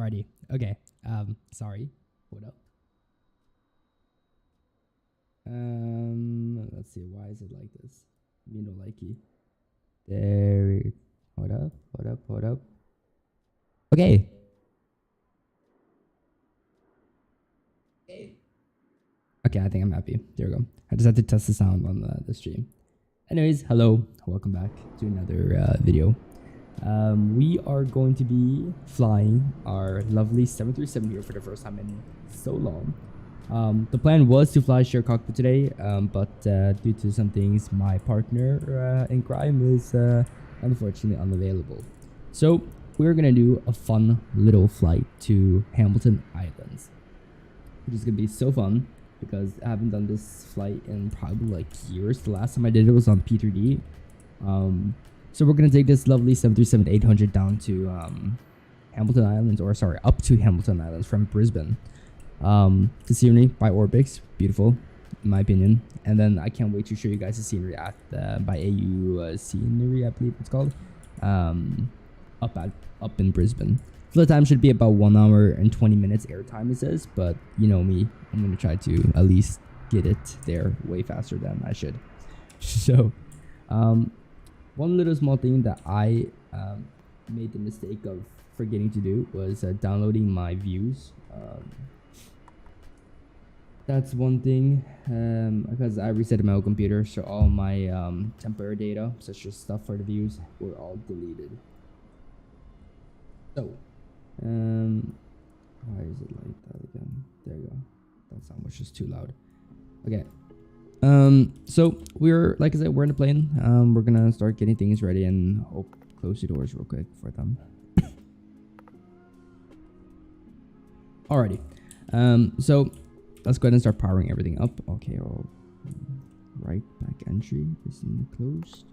Alrighty. Okay. Sorry. Hold up. Let's see. Why is it like this? Me no likey. There. Hold up. Hold up. Hold up. Okay. Okay, I think I'm happy. There we go. I just had to test the sound on the stream. Anyways, hello. Welcome back to another video. We are going to be flying our lovely 737 here for the first time in so long. The plan was to fly share cockpit today, but due to some things, my partner in crime is unfortunately unavailable. So we're gonna do a fun little flight to Hamilton Islands, which is gonna be so fun because I haven't done this flight in probably like years. The last time I did it was on Pmdg. So we're gonna take this lovely 737-800 down to Hamilton Islands, or sorry, up to Hamilton Islands from Brisbane. The scenery by Orbix, beautiful in my opinion, and then I can't wait to show you guys the scenery at by AU scenery, I believe it's called, up in Brisbane. Flight time should be about 1 hour and 20 minutes airtime, it says, but you know me, I'm gonna try to at least get it there way faster than I should. So one little small thing that I made the mistake of forgetting to do was downloading my views. That's one thing, because I reset my old computer, so all my temporary data, such as stuff for the views, were all deleted. So, why is it like that again? There you go. That sound was just too loud. Okay. So we're, like I said, we're in the plane. We're gonna start getting things ready and close the doors real quick for them. Alrighty. So let's go ahead and start powering everything up. Okay, all right, back entry is closed.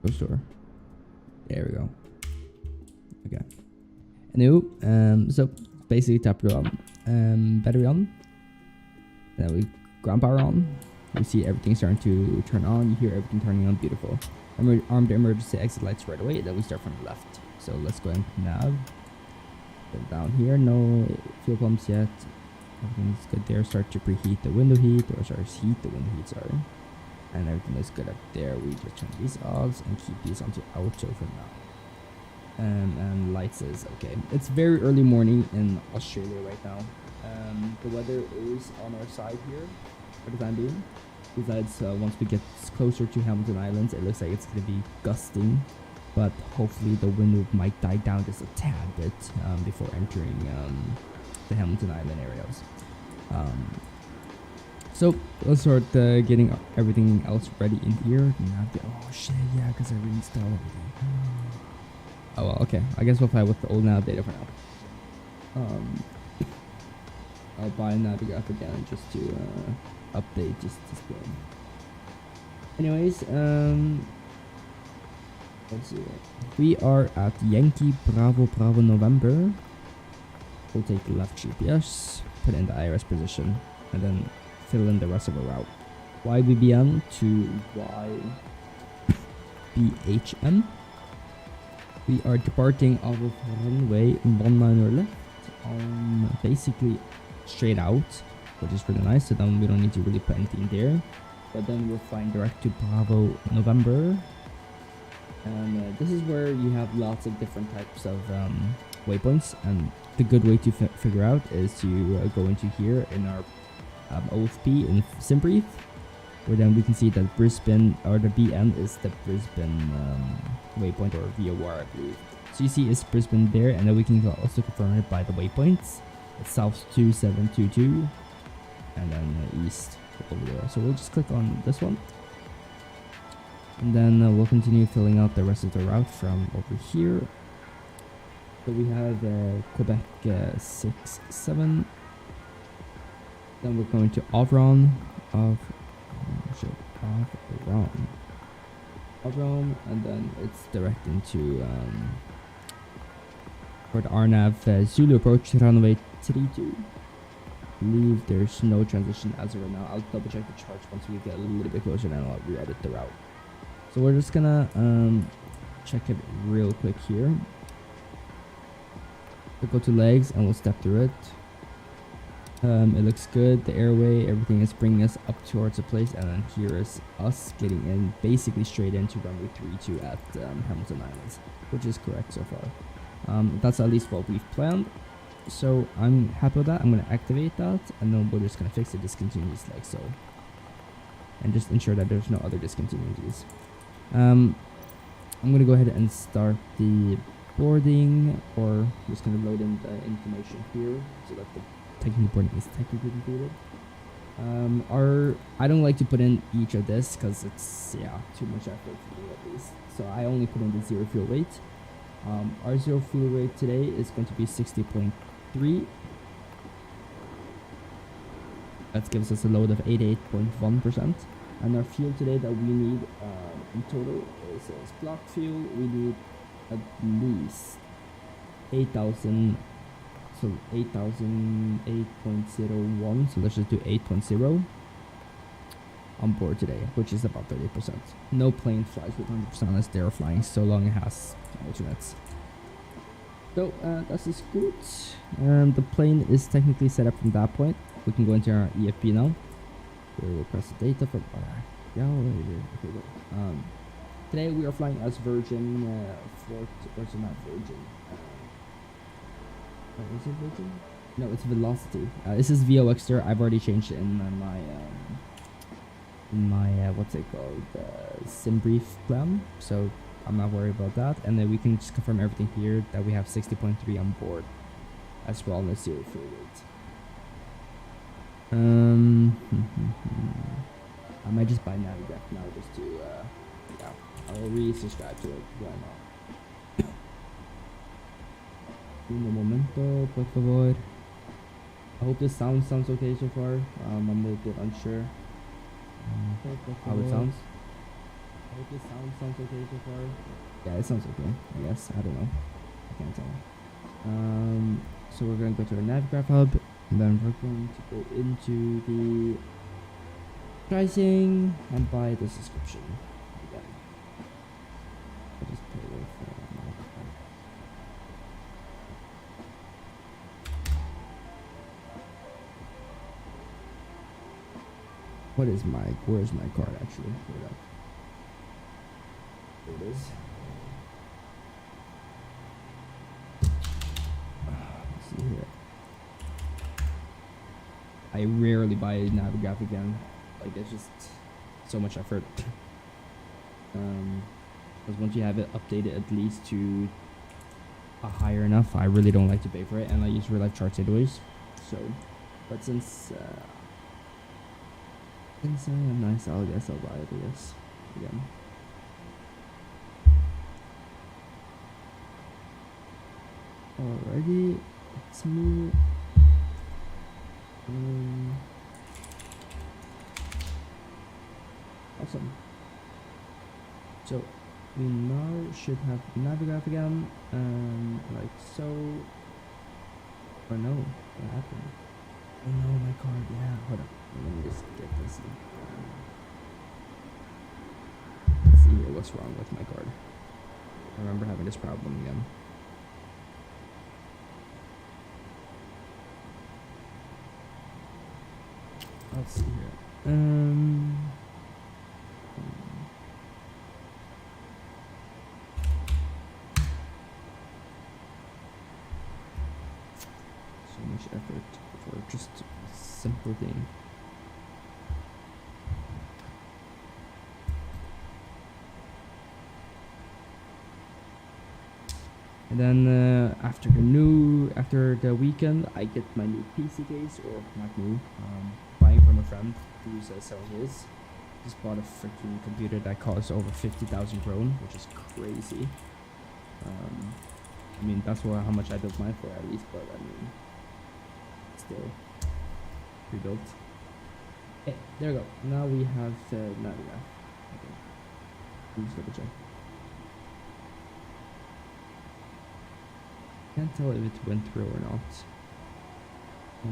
Close door. There we go. Okay. New. So basically tap it on, battery on. Then we ground power on. You see everything starting to turn on. You hear everything turning on. Beautiful. Armed emergency exit lights right away. Then we start from the left. So let's go ahead and nav. Then down here, no fuel pumps yet. Everything's good there. Start to preheat the window heat, or sorry, heat the window heat, sorry. And everything looks good up there. We just turn these off and keep these onto auto for now. And lights is okay. It's very early morning in Australia right now. The weather is on our side here for the time being. Besides, once we get closer to Hamilton Islands, it looks like it's going to be gusting. But hopefully the wind might die down just a tad bit before entering the Hamilton Island areas. So let's start getting everything else ready in here. Oh shit, yeah, because I reinstalled everything. Oh well, okay. I guess we'll fly with the old nav data for now. I'll buy Navigraph again just to update just display. Anyways, let's see. We are at Yankee Bravo November. We'll take the left GPS, put it in the IRS position, and then fill in the rest of the route. YBBM to YBHM. We are departing off of runway 19 left on basically straight out, which is really nice, so then we don't need to really put anything there. But then we're flying direct to Bravo November. And this is where you have lots of different types of waypoints, and the good way to figure out is to go into here in our OFP in SimBrief, where then we can see that Brisbane, or the BN is the Brisbane waypoint, or VOR I believe. So you see it's Brisbane there, and then we can also confirm it by the waypoints. It's South 2722 and then East over there. So we'll just click on this one, and then we'll continue filling out the rest of the route from over here. So we have Quebec 67. Then we're going to Avron, and then it's direct into for the RNAV Zulu approach runway 32. I believe there's no transition as of right now. I'll double check the charts once we get a little bit closer, and I'll re-edit the route. So we're just gonna check it real quick here. We'll go to legs and we'll step through it. It looks good. The airway, everything is bringing us up towards a place, and then here is us getting in basically straight into runway 32 at Hamilton Islands, which is correct so far. That's at least what we've planned. So I'm happy with that. I'm going to activate that, and then we're just going to fix the discontinuities like so. And just ensure that there's no other discontinuities. I'm going to go ahead and start the boarding, or I'm just going to load in the information here so that the technical boarding is technically completed. I don't like to put in each of this because it's too much effort for me at least. So I only put in the zero fuel rate. Our zero fuel rate today is going to be 60.3. That gives us a load of 88.1%. And our fuel today that we need in total is block fuel. We need at least 8,000. So 8,008.01. So let's just do 8.0 on board today, which is about 30%. No plane flies with 100% unless they're flying, so long it has alternates. So that is good. The plane is technically set up from that point. We can go into our EFP now. We'll press the data from today we are flying as Virgin Fort, or is it not Virgin? Is it Virgin? No, it's Velocity. This is VOXter. I've already changed it in my what's it called, sim brief plan, so I'm not worried about that. And then we can just confirm everything here that we have 60.3 on board, as well as zero fuel rate. I might just buy Navigraph now just to I'll resubscribe to it. Why not? Un momento, por favor. I hope this sounds okay so far. I'm a little bit unsure how it sounds. I hope this sounds okay so far. Yeah, it sounds okay. I guess. I don't know. I can't tell. So we're going to go to our Navigraph hub, and then we're going to go into the pricing and buy the subscription. Again. I'll just pay with my card. Where's my card actually? Hold up. There it is. Let's see here. I rarely buy a Navigraph again. Like, it's just so much effort. Because once you have it updated at least to a higher enough, I really don't like to pay for it, and I use real life charts anyways. So, but since I am nice, I guess I'll buy it. I guess again. Alrighty, it's me. Awesome. So we now should have Navigraph again, like so. Or no, what happened? Oh no, my card. Yeah, hold on. Let me just get this. Let's see here. What's wrong with my card? I remember having this problem again. Let's see here. So much effort for just a simple thing. And then after the weekend, I get my new PC case, or not new, buying from a friend who's selling his. Just bought a freaking computer that costs over 50,000 kron, which is crazy. I mean, that's how much I built mine for at least, but I mean, still pre-built. Hey, there we go. Now we have Navigraph. Okay. Let's double check. Can't tell if it went through or not. I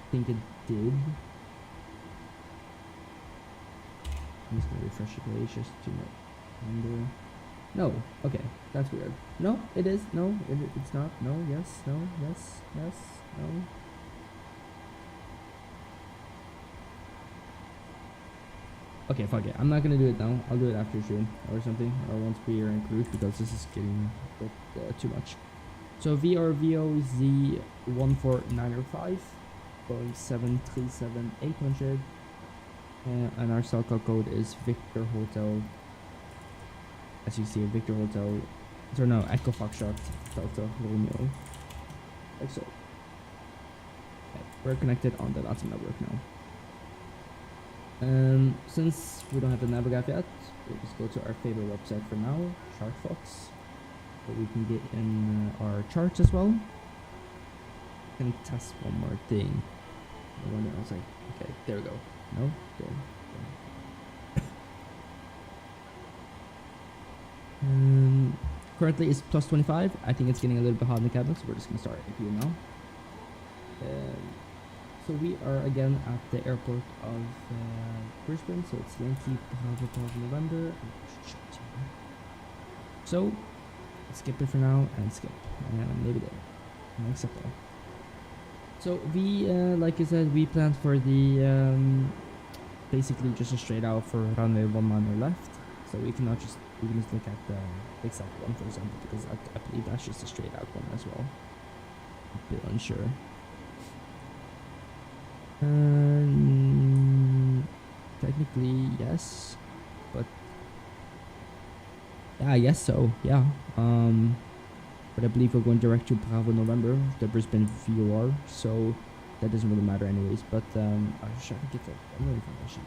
think it did. I'm just gonna refresh the page just to remember. No, okay, that's weird. No, it is. No, it's not. No, yes, no, yes, yes, no. Okay, fuck it. I'm not gonna do it now. I'll do it after stream or something, or once we are in cruise, because this is getting a bit too much. So VRVO Z14905, Boeing 737-800, and our SOCO code is Victor Hotel. As you see, Victor Hotel. So no, Echo Foxtrot Delta Romeo. Like so. Okay, we're connected on the Vatsim network now. Since we don't have the Navigav yet, we'll just go to our favorite website for now, ChartFox. So we can get in our charts as well. Can test one more thing. I was like, okay, there we go. No, there. Currently it's plus 25. I think it's getting a little bit hot in the cabin, so we're just gonna start APU now. So we are again at the airport of Brisbane, so it's Yankee Bravo November. So skip it for now and skip, and maybe there, and accept all. So we, like I said, we planned for the basically just a straight out for runway 19 left. So we can just look at the exact one, for example, because I believe that's just a straight out one as well. A bit unsure. Technically yes, but yeah, I guess so. Yeah. But I believe we're going direct to Bravo November, the Brisbane VOR, so that doesn't really matter anyways. But I was trying to get the other information.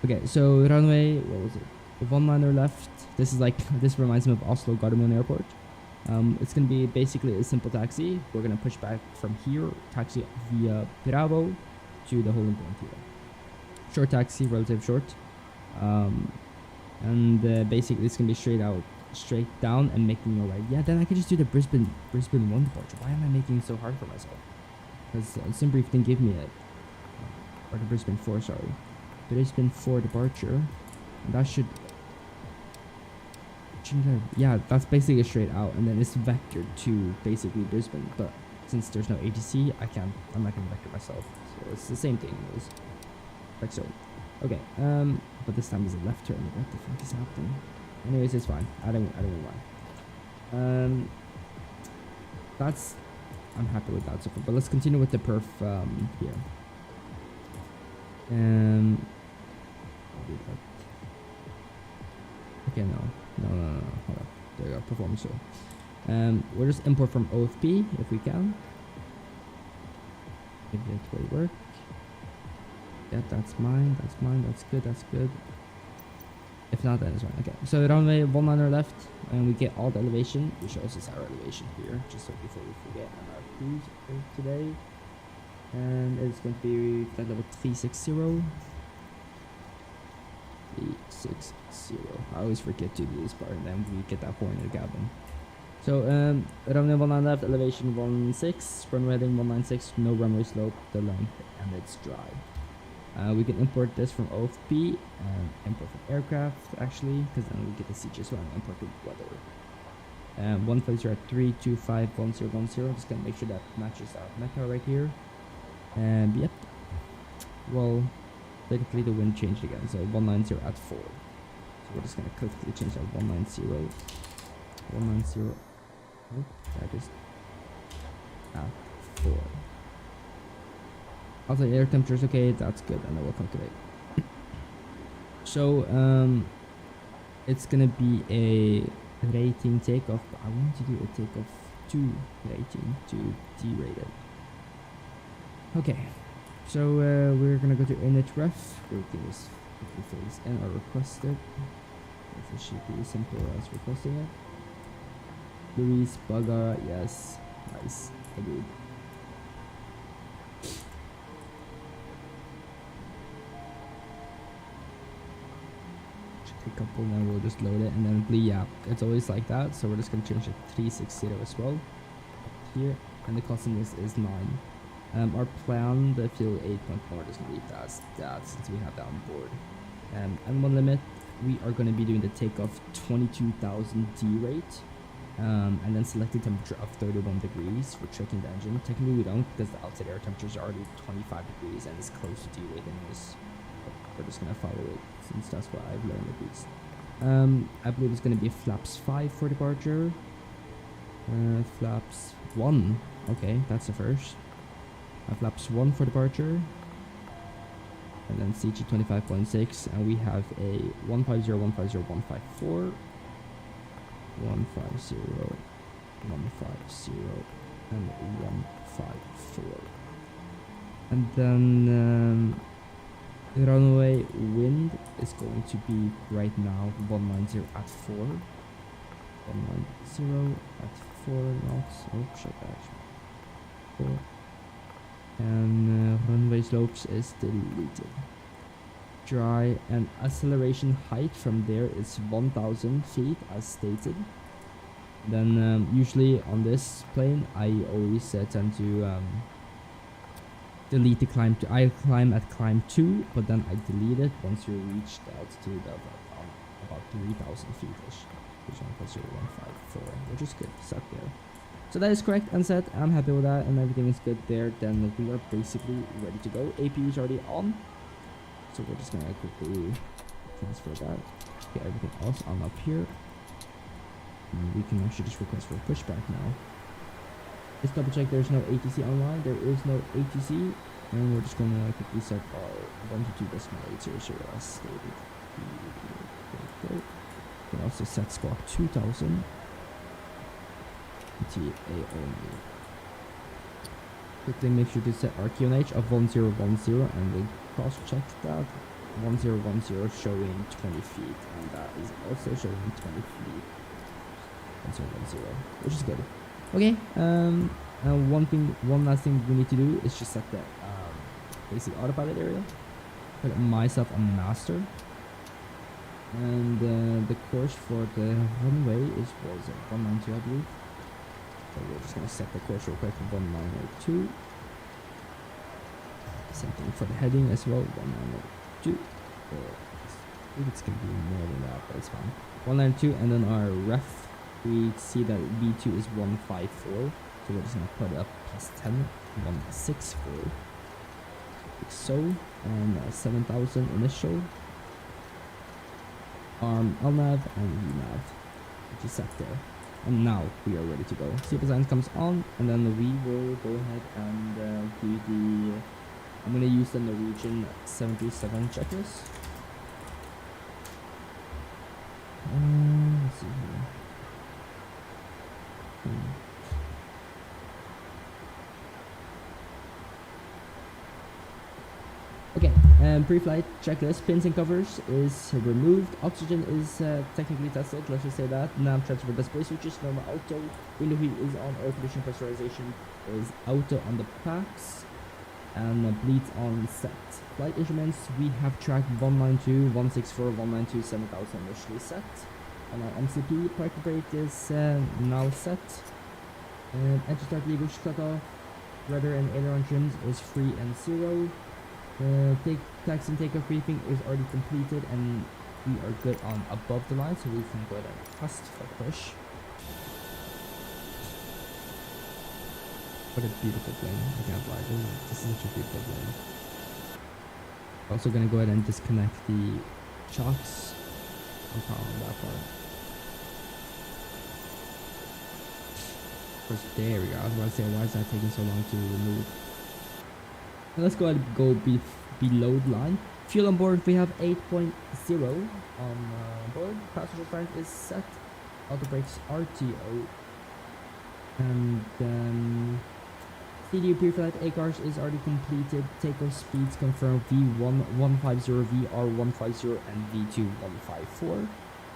Okay, so runway, what was it? 19 left. This is like, this reminds me of Oslo Gardermoen Airport. It's gonna be basically a simple taxi. We're gonna push back from here, taxi via Bravo to the holding point here. Short taxi, relative short. And basically it's gonna be straight down and making your right. Yeah, then I could just do the Brisbane 1 departure. Why am I making it so hard for myself? Because SimBrief didn't give me it. Or the Brisbane 4, sorry. Brisbane 4 departure. That should... Yeah, that's basically a straight out, and then it's vectored to basically Brisbane. But since there's no ATC, I'm not gonna vector myself. So it's the same thing. It's like so. Okay, but this time is a left turn. What the fuck is happening? Anyways, it's fine. I don't know why. I'm happy with that so far. But let's continue with the perf here. Okay, no, hold up. There you go, performance so. We'll just import from OFP if we can. If it will work. Yeah, that's mine, that's good. If not, then it's fine. Okay, so runway 19 left, and we get all the elevation, which shows us our elevation here, just so before we forget on our cruise for today. And it's going to be flight level 360. 360. I always forget to do this part, and then we get that point in the cabin. So, runway 19 left, elevation 16, runway heading 196, no runway slope, the length, and it's dry. We can import this from OFP, import from aircraft, actually, because then we get the CG as well, and import the weather. One place here at 3251010, just gonna make sure that matches our meta right here. And yep, well, technically the wind changed again, so 190 at 4. So we're just gonna quickly change that 190. Oh, that is at 4. Also, air temperature is okay, that's good, and then we'll calculate. So, it's gonna be a rating takeoff, but I want to do a takeoff 2 rating to D-rated. Okay, so we're gonna go to init ref. We'll just quickly phase in or request it. This should be as simple as requesting it. Luis Bagara, yes, nice, agreed. A couple, then we'll just load it, and then yeah, it's always like that, so we're just gonna change it 360 as well here, and the custom is 9. Our planned fuel 8.4 doesn't leave that since we have that on board. And one limit, we are going to be doing the takeoff 22,000 D rate. And then selected temperature of 31 degrees for checking the engine. Technically we don't, because the outside air temperature is already 25 degrees and it's close to D rate anyways. We're just gonna follow it since that's what I've learned at least. I believe it's gonna be flaps 5 for departure. Flaps 1. Okay, that's the first. Flaps 1 for departure. And then CG 25.6, and we have a 150, 150, 154. 150, 150, and 154. And then runway wind is going to be right now 190 at 4. 190 at 4 knots. Oh, shit, that. 4. And runway slopes is deleted. Dry, and acceleration height from there is 1,000 feet as stated. Then usually on this plane I always tend to delete the climb. I climb at climb 2, but then I delete it once you reach the altitude of about 3,000 feet ish, which is 154, which is good, set there. So that is correct and set. I'm happy with that, and everything is good there. Then we are basically ready to go. APU is already on. So we're just gonna quickly transfer that. Get everything else on up here. And we can actually just request for a pushback now. Let's double check there's no ATC online. There is no ATC. And we're just gonna quickly set our 122.800 as stated. We can also set squawk 2000. ETA only. Quickly make sure to set our QNH of 1010 and then cross check that 1010 showing 20 feet, and that is also showing 20 feet. 1010, which is good. Okay, one last thing we need to do is just set the basic autopilot area. Put myself on master, and the course for the runway is 192, I believe. So we're just gonna set the course real quick for 1902. Same thing for the heading as well, 1902. I think it's gonna be more than that, but it's fine. 192, and then our ref, we see that V2 is 154, so we're just gonna put it up plus 10, 164. Like so, and 7,000 initial. LNAV and VNAV, which is set there. And now we are ready to go. CFS sign comes on, and then we will go ahead and do the. I'm gonna use the Norwegian 77 checklist. Let's see here. Okay, pre-flight checklist. Pins and covers is removed. Oxygen is technically tested. Let's just say that. Nav transfer display switches normal auto. Window heat is on. Air conditioning pressurization is auto on the packs. And bleeds on set. Flight instruments, we have track 192, 164, 192, 7000 initially set. And our MCP parking brake is now set. Engine start lever cut off. Rudder and aileron trims is 3 and 0. Taxi and takeoff briefing is already completed, and we are good on above the line, so we can go ahead and test for push. What a beautiful plane, I can't lie, this is such a beautiful plane. Also gonna go ahead and disconnect the shocks and power on that part. Of course, there we go. I was about to say, why is that taking so long to remove? Now let's go ahead and go below the line. Fuel on board, we have 8.0 on board. Passenger front is set. Auto brakes RTO. And then CDU pre-flight ACARS is already completed. Takeoff speeds confirmed V1 150, VR 150, and V2 154.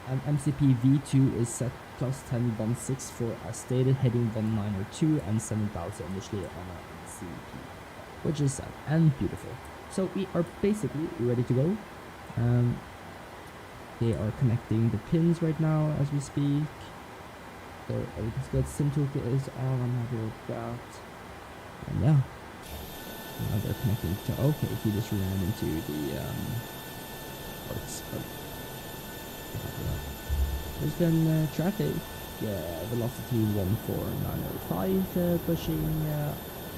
And MCP V2 is set plus 10 164 as stated, heading 192 and 7000 initially on our MCP, which is set and beautiful. So we are basically ready to go. They are connecting the pins right now as we speak. So everything's good. Sim toolkit is on. I'm happy with that. And yeah, Now they're connecting to, okay, he just ran into the parts of Brisbane traffic. Velocity 14905, pushing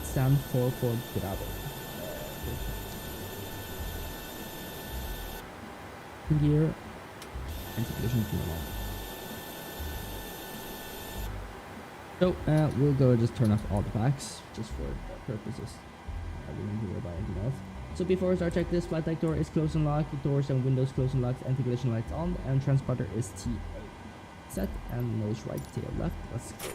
stand 4 for Bravo. Gear and collision normal. So we'll go just turn off all the packs just for purposes. We don't need to worry about anything else. So before we start, check this. Flight deck door is closed and locked. The doors and windows closed and locked. Anti-collision lights on. And transponder is TA set. And nose right, tail left. Let's go.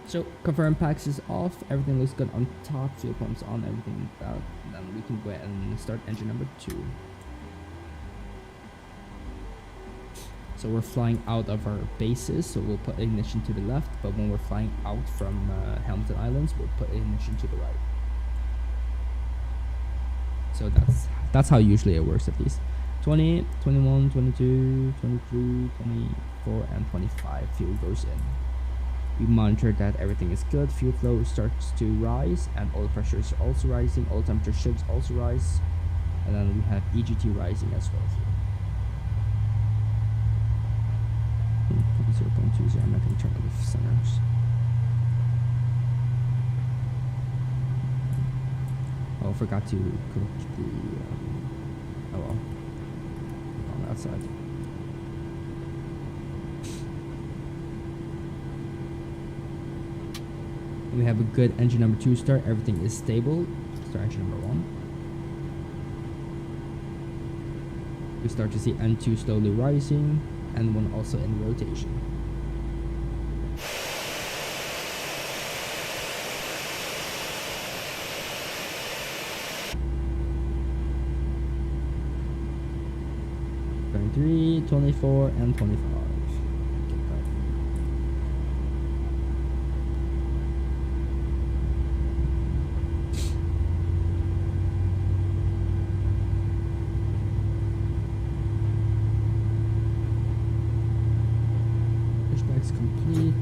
So confirm packs is off. Everything looks good on top. Fuel pumps on. Everything out. Then we can go ahead and start engine number 2. So we're flying out of our bases, so we'll put ignition to the left, but when we're flying out from Hamilton Islands, we'll put ignition to the right. So that's how usually it works, at least. 20, 21, 22, 23, 24, and 25 fuel goes in. We monitor that everything is good. Fuel flow starts to rise, and oil pressure is also rising. Oil temperature should also rise, and then we have EGT rising as well. 0.20, I'm not going to turn on the centers. Oh, I forgot to cook the, oh well, on that side. We have a good engine number 2 start, everything is stable. Start engine number 1. We start to see N2 slowly rising. And one also in rotation. Three, 24, and 25. Complete.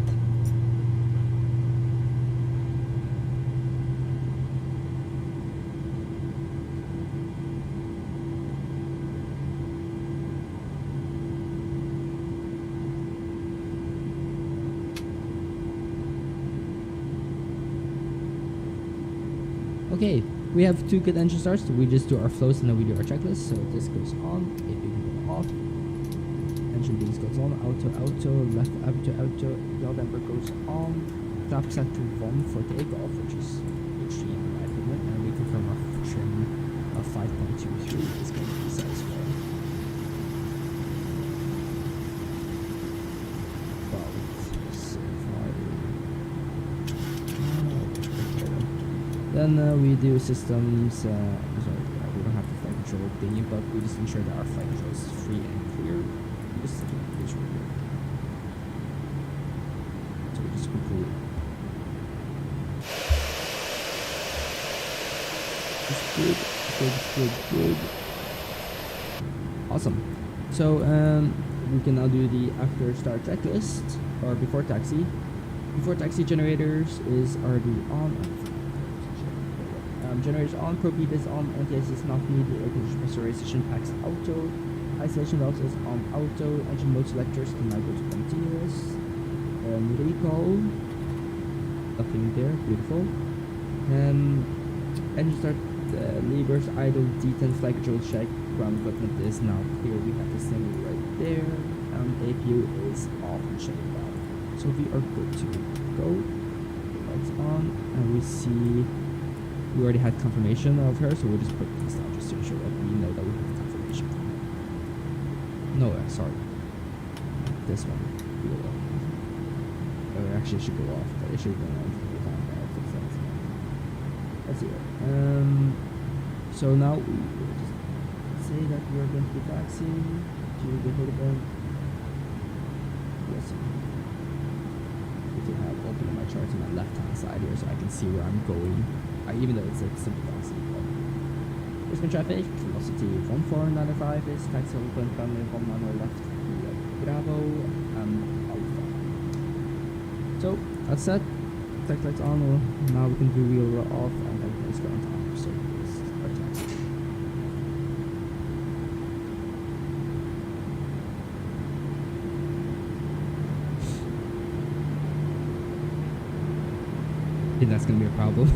Okay, we have 2 good engine starts. So we just do our flows and then we do our checklist. So this goes on, it can go off. Engine beams goes on, auto, left, auto, yaw damper goes on, flap set to 1 for takeoff, which is extreme in my opinion, and we confirm our trim of 5.23 is going to be satisfied. Then we do systems, sorry, we don't have the flight control thingy, but we just ensure that our flight control is free and clear. So we just complete. Good. Awesome. So we can now do the after start checklist or before taxi. Before taxi generators is already on. Generators on, probe heat is on, anti-ice is not needed, air conditioning pressurization packs auto. Isolation valves is on auto. Engine mode selectors can now go to continuous. Recall. Nothing there. Beautiful. Engine start. Levers idle. D10 flight control check. Ground equipment is now clear. We have the symbol right there. APU is off and shut down. So we are good to go. Lights on, and we see we already had confirmation of her, so we'll just put this down just to ensure that we know that we have confirmation. No, sorry. This one. Oh, it actually should go off, but it should go on for the time. Let's see it. So now we will just say that we are going to be taxiing to the hotel. Yes. I have opened my charts on my left hand side here so I can see where I'm going. Even though it's a simple taxi. Brisbane traffic, velocity 14905 is taxi open, family 1 left, Bravo, and Alpha. So, that's set. Tech lights on. Well, now we can do wheel off and everything's going on. So it's retracing. I think that's gonna be a problem.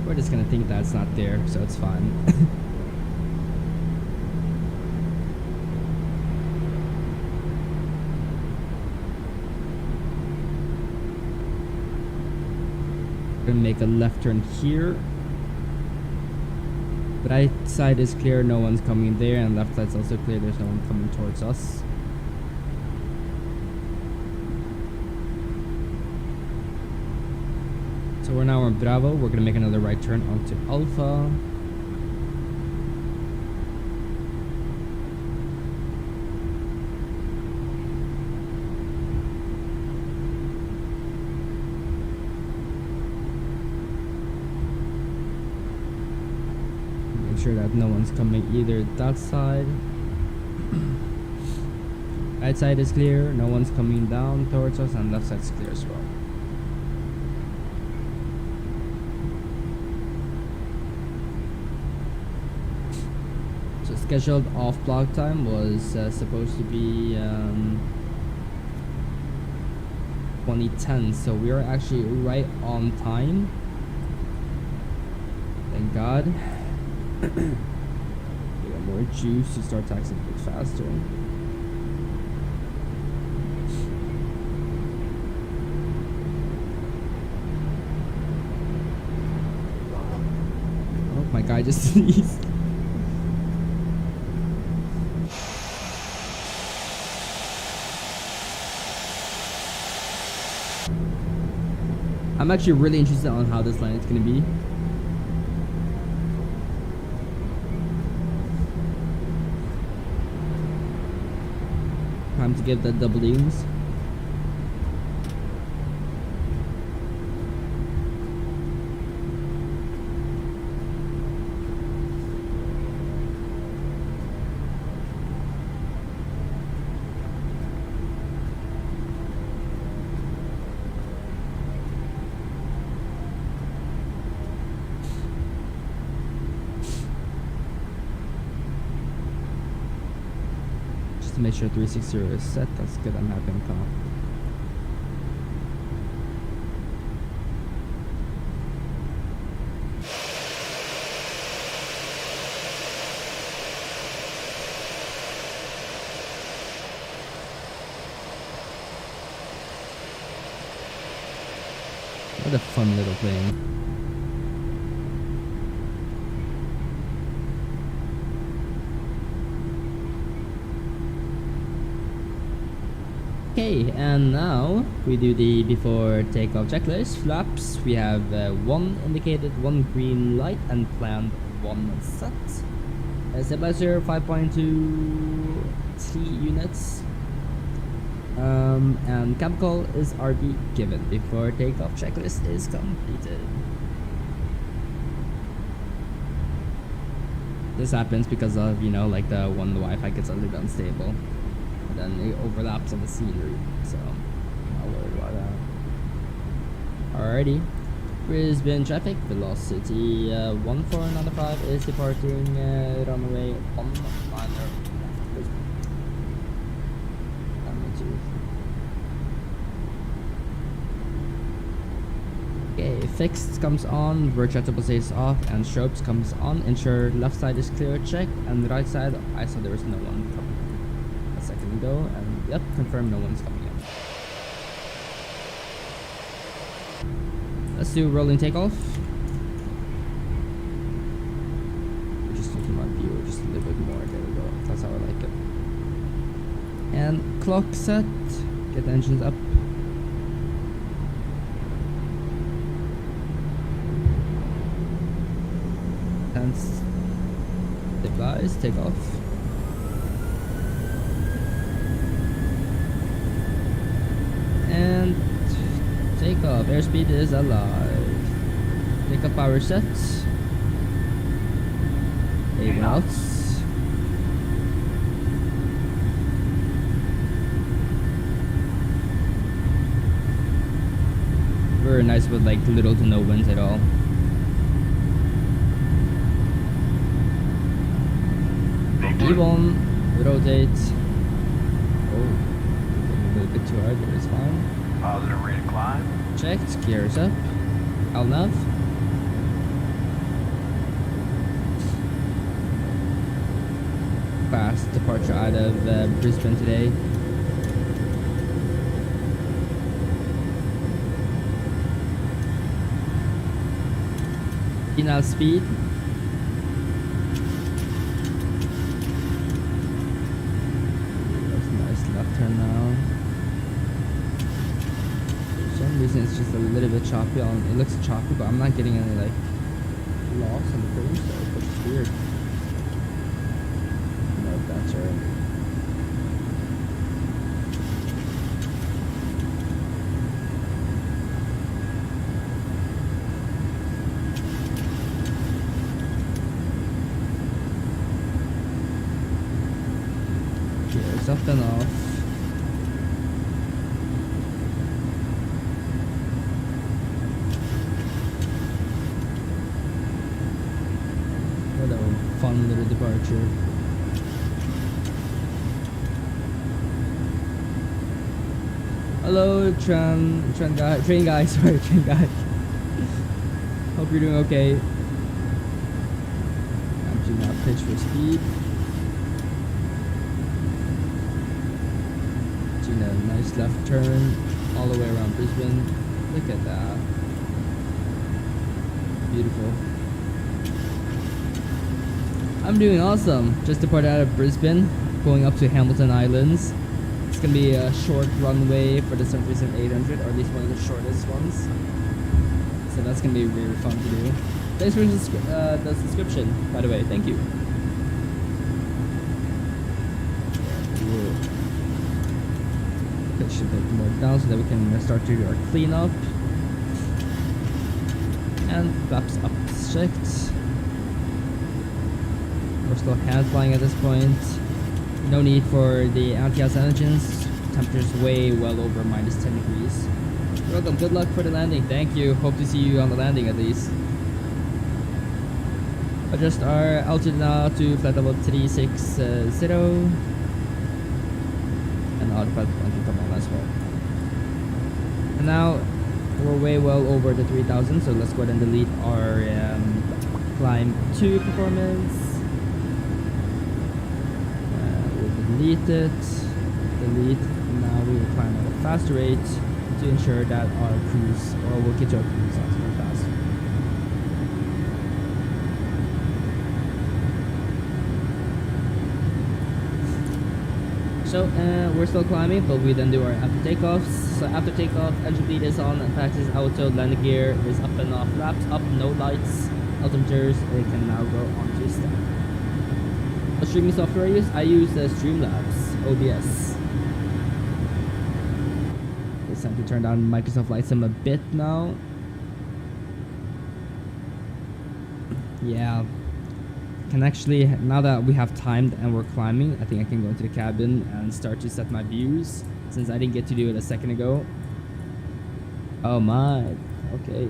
We're just gonna think that it's not there, so it's fine. We're gonna make a left turn here. Right side is clear, no one's coming there, and left side's also clear, there's no one coming towards us. So we're now on Bravo. We're gonna make another right turn onto Alpha. Make sure that no one's coming either that side. Right side is clear, no one's coming down towards us, and left side's clear as well. Scheduled off block time was supposed to be 2010, so we are actually right on time. Thank God. We got more juice to start taxing a bit faster. Oh, my guy just sneezed. I'm actually really interested on how this line is going to be. Time to give the double aims. Make sure 360 is set. That's good. I'm happy on top. What a fun little plane. Okay, and now we do the before takeoff checklist. Flaps, we have one indicated, one green light, and planned one set. Stabilizer 5.2 T units. And cab call is RB given before takeoff checklist is completed. This happens because of, you know, like the when the Wi-Fi gets a little unstable. Then it overlaps on the scenery, so not worried about that. Alrighty, Brisbane traffic velocity 1495 is departing runway 19er. Okay, fixed comes on, virtual triple is off, and strobes comes on. Ensure left side is clear, check, and the right side I saw there was no one coming a second ago, and yep, confirm no one's coming in. Let's do rolling takeoff. We're just looking at my viewer just a little bit more. There we go. That's how I like it. And clock set. Get the engines up. And stabilize. Take off. And off. Airspeed is alive. Takeoff power set. 8 knots. Very nice with like little to no winds at all. E1, rotate. Oh, a little bit too hard, but it's fine. Positive rate of climb. Checked, gears up. LNAV. Fast departure out of Brisbane today. Enough speed. That's a nice left turn now. For some reason it's just a little bit choppy. It looks choppy, but I'm not getting any like loss on the frame, so it's weird. I don't know if that's right. Gears up and off. What a fun little departure. Hello, train guy, sorry, train guy. Hope you're doing okay. I'm doing that pitch for speed. Doing a nice left turn all the way around Brisbane. Look at that. Beautiful. I'm doing awesome. Just departed out of Brisbane, going up to Hamilton Islands. It's gonna be a short runway for the 737-800, or at least one of the shortest ones. So that's gonna be really fun to do. Thanks for the subscription, by the way. Thank you. Pitch a bit more down so that we can start to do our cleanup. And flaps up checked. We're still hand flying at this point. No need for the anti-gas engines. Temperature's way well over minus 10 degrees. You're welcome. Good luck for the landing. Thank you. Hope to see you on the landing at least. Adjust our altitude now to flight level 360. And autopilot pointing come on as well. And now we're way well over the 3000, so let's go ahead and delete our climb 2 performance. Delete it, delete. Now we will climb at a faster rate to ensure that our cruise, or we'll get to our cruise altitude faster. So we're still climbing, but we then do our after takeoffs. So after takeoff, engine bleed is on, practice auto, landing gear is up and off, flaps up, no lights, altimeters, it can now go on to stand. What streaming software I use? I use Streamlabs, OBS. It's time to turn down Microsoft Flight Sim a bit now. Yeah. Can actually, now that we have timed and we're climbing, I think I can go into the cabin and start to set my views, since I didn't get to do it a second ago. Oh my. Okay.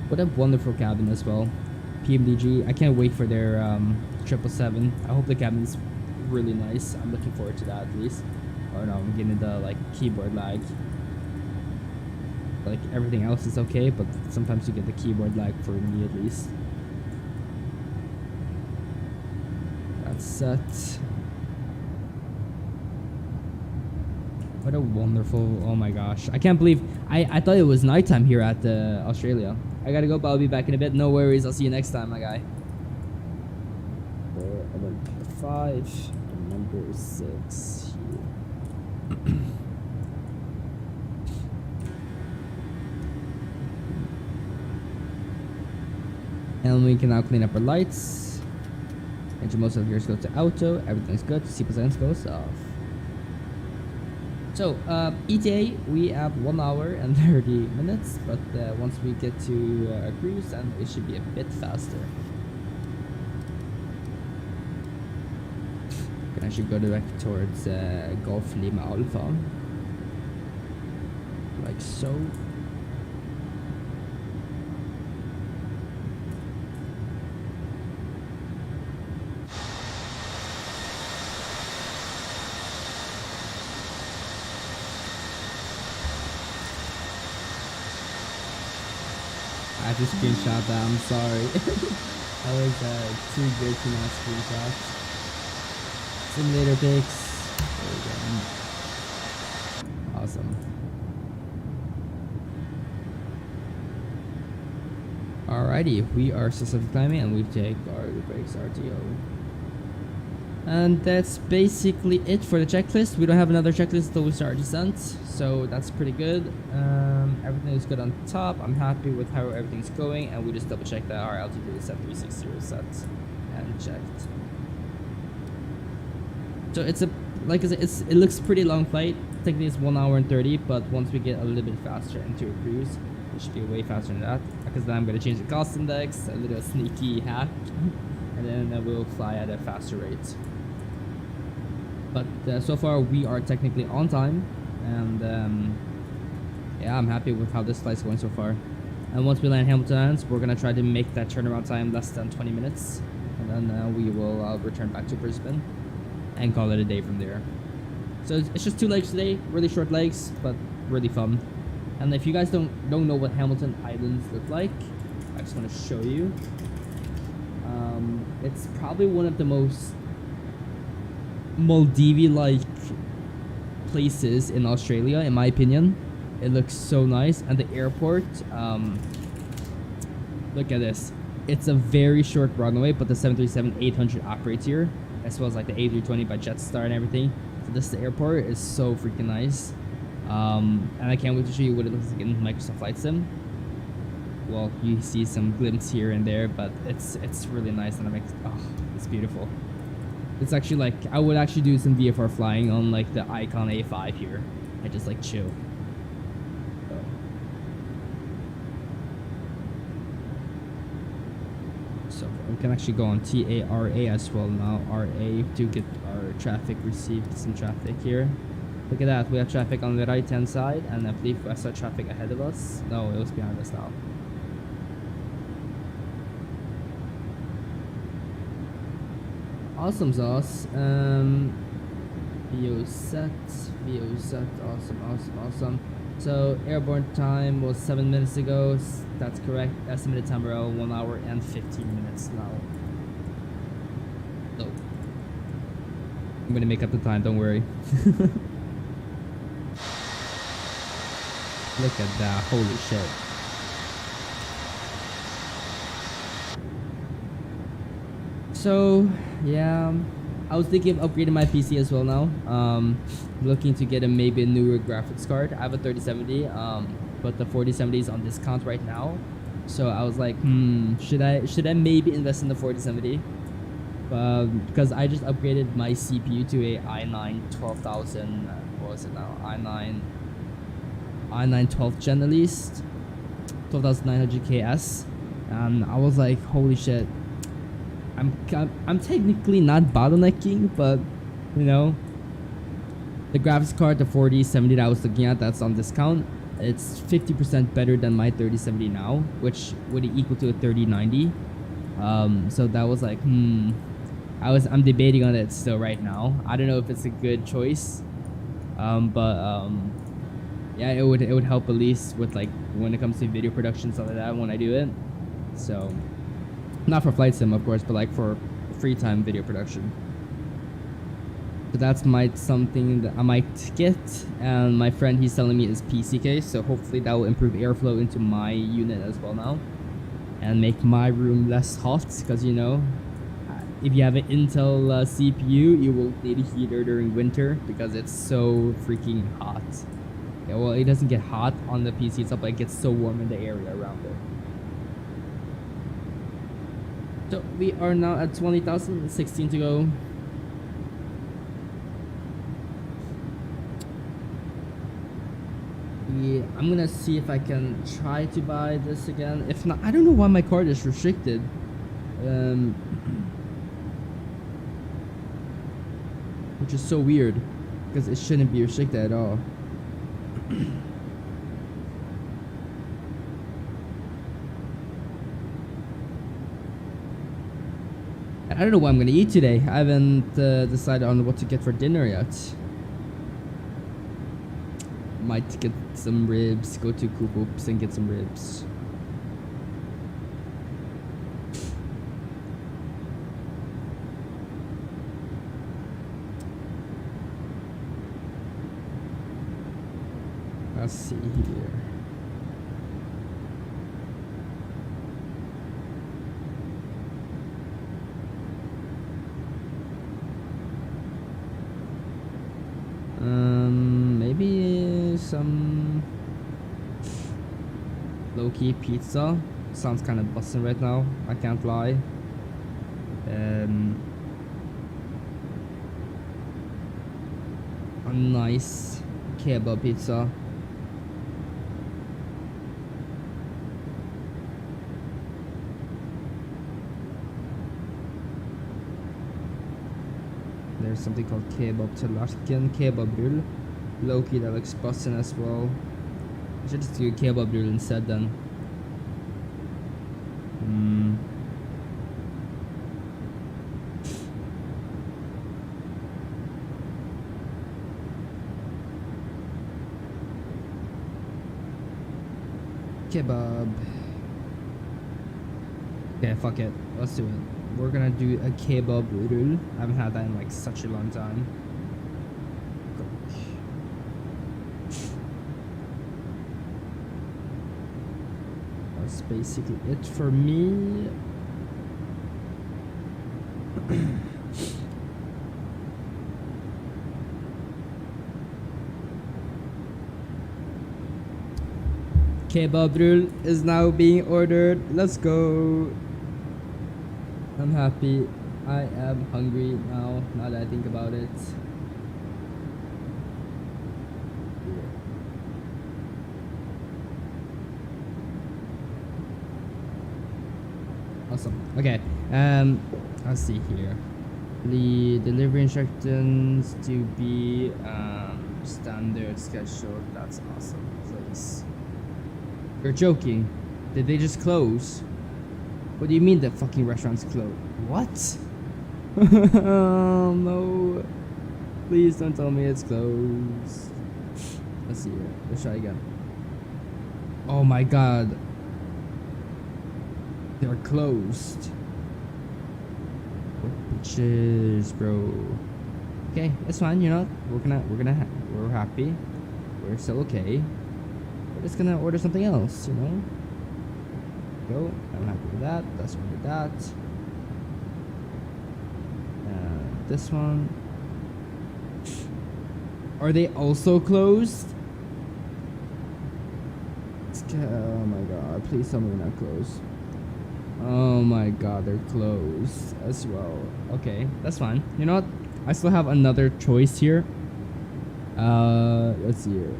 What a wonderful cabin as well. Pmdg. I can't wait for their 777. I hope the cabin is really nice. I'm looking forward to that at least. Oh no, I'm getting the like keyboard lag. Like everything else is okay, but sometimes you get the keyboard lag for me at least. That's set. What a wonderful, oh my gosh. I can't believe, I thought it was nighttime here at Australia. I gotta go, but I'll be back in a bit. No worries, I'll see you next time, my guy. 5 and number 6 here. And we can now clean up our lights. Engine most of gears go to auto. Everything's good. C% goes off. So, ETA, we have 1 hour and 30 minutes, but once we get to cruise, and it should be a bit faster. I should go direct towards Golf Lima Alpha. Like so. I have to screenshot that, I'm sorry. That was too good to not screenshot. Simulator pics. There we go. Awesome. Alrighty, we are successfully climbing and we take our brakes RTO. And that's basically it for the checklist. We don't have another checklist until we start descent, so that's pretty good. Everything is good on top. I'm happy with how everything's going, and we just double check that our altitude is at 360 set and checked. So it's like I said, it looks pretty long flight. Technically it's 1 hour and 30, but once we get a little bit faster into a cruise, it should be way faster than that. Because then I'm gonna change the cost index, a little sneaky hack, and then we'll fly at a faster rate. But so far we are technically on time, and yeah, I'm happy with how this flight's going so far. And once we land Hamilton Islands, we're gonna try to make that turnaround time less than 20 minutes, and then we will return back to Brisbane and call it a day from there. So it's just 2 legs today, really short legs, but really fun. And if you guys don't know what Hamilton Islands look like, I just want to show you. It's probably one of the most Maldives-like places in Australia, in my opinion. It looks so nice, and the airport, look at this. It's a very short runway, but the 737-800 operates here, as well as like the A320 by Jetstar and everything. So this airport is so freaking nice. And I can't wait to show you what it looks like in Microsoft Flight Sim. Well, you see some glimpse here and there, but it's really nice, and it's beautiful. It's actually like, I would actually do some VFR flying on like the Icon A5 here. I just like chill. So we can actually go on TARA as well now. RA to get our traffic, received some traffic here. Look at that, we have traffic on the right hand side, and I believe I saw traffic ahead of us. No, it was behind us now. Awesome sauce. VO set, awesome. So airborne time was 7 minutes ago. That's correct. Estimated time around 1 hour and 15 minutes now. So I'm gonna make up the time, don't worry. Look at that, holy shit. So yeah, I was thinking of upgrading my PC as well now. Looking to get maybe a newer graphics card. I have a 3070, but the 4070 is on discount right now. So I was like, should I maybe invest in the 4070? Because I just upgraded my CPU to a i9 12000. What was it now? i9 12th gen, at least 12900 KS, and I was like, holy shit. I'm technically not bottlenecking, but you know, the graphics card, the 4070 that I was looking at, that's on discount. It's 50% better than my 3070 now, which would equal to a 3090. So that was like, I'm debating on it still right now. I don't know if it's a good choice, yeah, it would help at least with like when it comes to video production, stuff like that, when I do it. So not for flight sim, of course, but like for free time video production. So that's something that I might get, and my friend, he's selling me his PC case, so hopefully that will improve airflow into my unit as well now, and make my room less hot, because you know, if you have an Intel CPU, you will need a heater during winter because it's so freaking hot. Yeah, well, it doesn't get hot on the PC itself, but it gets so warm in the area around it. So we are now at 20,000, 16 to go. Yeah, I'm gonna see if I can try to buy this again. If not, I don't know why my card is restricted. Which is so weird, because it shouldn't be restricted at all. I don't know what I'm gonna eat today. I haven't decided on what to get for dinner yet. Might get some ribs, go to Coop Oops and get some ribs. Let's see here. Maybe some low-key pizza. Sounds kind of bussin' right now, I can't lie. A nice kebab pizza. There's something called kebab talarken, kebab rull. Low-key, that looks bussin' as well. I should just do kebab rull instead then. Kebab. Okay, fuck it. Let's do it. We're gonna do a kebab rull. I haven't had that in like such a long time. That's basically it for me. Kebab roll is now being ordered. Let's go. I'm happy. I am hungry now that I think about it. Awesome. Okay. Let's see here. The delivery instructions to be standard schedule. That's awesome. Please. You're joking. Did they just close? What do you mean the fucking restaurant's closed? What? Oh, no. Please don't tell me it's closed. Let's see here. Let's try again. Oh my god. They're closed. What bitches, bro. Okay, it's fine, you know. We're happy. We're still okay. We're just gonna order something else, you know. Go. I'm happy with that. Let's order that. This one. Are they also closed? Oh my god! Please tell me they're not closed. Oh my god, they're closed as well. Okay, that's fine. You know what? I still have another choice here. Let's see here.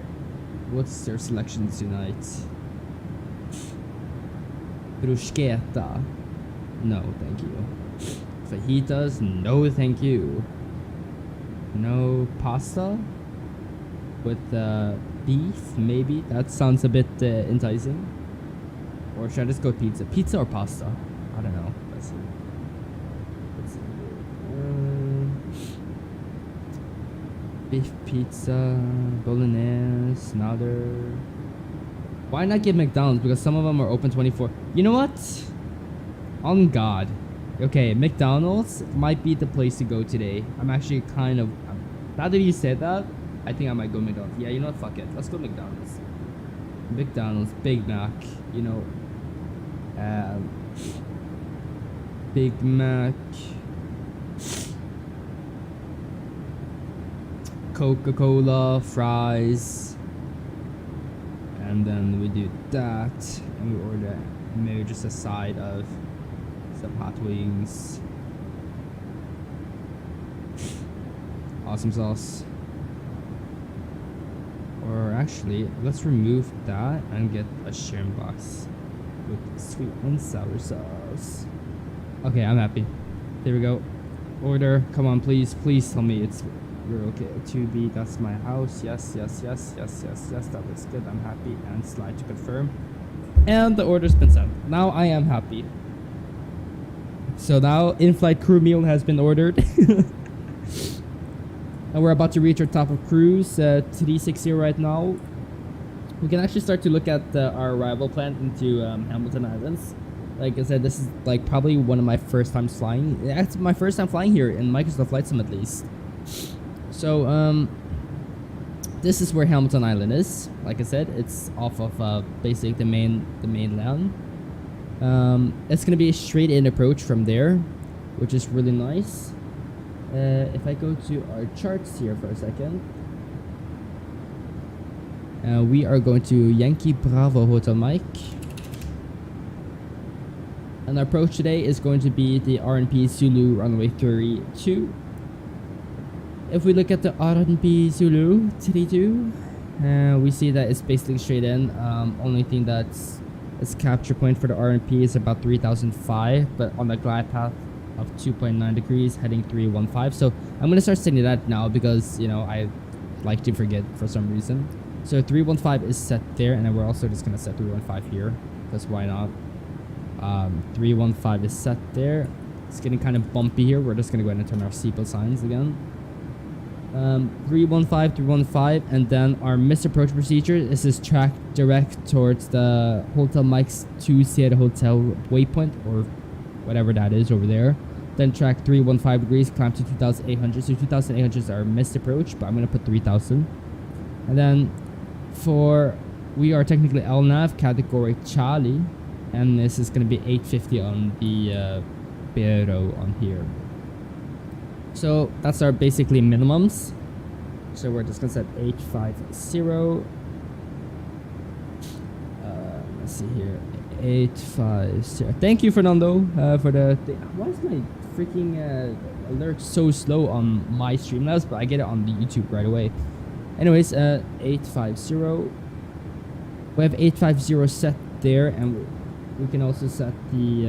What's their selection tonight? Bruschetta. No, thank you. Fajitas. No, thank you. No pasta with beef, maybe. That sounds a bit enticing. Or should I just go pizza? Pizza or pasta? I don't know. Let's see. Let's see. Beef pizza, bolognese, another. Why not get McDonald's? Because some of them are open 24. You know what? On God. Okay, McDonald's might be the place to go today. I'm actually kind of. Now that you said that, I think I might go McDonald's. Yeah, you know what? Fuck it. Let's go McDonald's. McDonald's, Big Mac. You know. Big Mac. Coca-Cola, fries. And then we do that. And we order maybe just a side of some hot wings. Awesome sauce. Or actually, let's remove that and get a sharing box with sweet and sour sauce. Okay, I'm happy. There we go. Order. Come on, please. Please tell me you're okay. 2B, that's my house. Yes. That looks good. I'm happy. And slide to confirm. And the order's been sent. Now I am happy. So now in-flight crew meal has been ordered. And we're about to reach our top of cruise, 360 right now. We can actually start to look at our arrival plan into Hamilton Islands. Like I said, this is like probably one of my first times flying. It's my first time flying here in Microsoft Flight Sim at least. So this is where Hamilton Island is. Like I said, it's off of basically the mainland. It's gonna be a straight in approach from there, which is really nice. If I go to our charts here for a second, we are going to Yankee Bravo Hotel Mike, and our approach today is going to be the RNP Zulu runway 32. If we look at the RNP Zulu 32, we see that it's basically straight in. Only thing that's capture point for the RNP is about 3005, but on the glide path of 2.9 degrees heading 315. So I'm gonna start setting that now because I like to forget for some reason. So 315 is set there, and then we're also just gonna set 315 here because why not. 315 is set there. It's getting kind of bumpy here. We're just gonna go ahead and turn our seatbelt signs again. 315, and then our missed approach procedure is this track direct towards the Hotel Mike's 2 Sierra Hotel waypoint, or whatever that is over there. Then track 315 degrees, climb to 2,800. So 2,800 is our missed approach, but I'm gonna put 3,000. And then we are technically LNAV category Charlie, and this is gonna be 850 on the Pero on here. So that's our basically minimums. So we're just gonna set 850. Let's see here, 850. Thank you, Fernando, for the. Why is my freaking alert so slow on my Streamlabs? But I get it on the YouTube right away. Anyways, 850. We have 850 set there, and we can also set the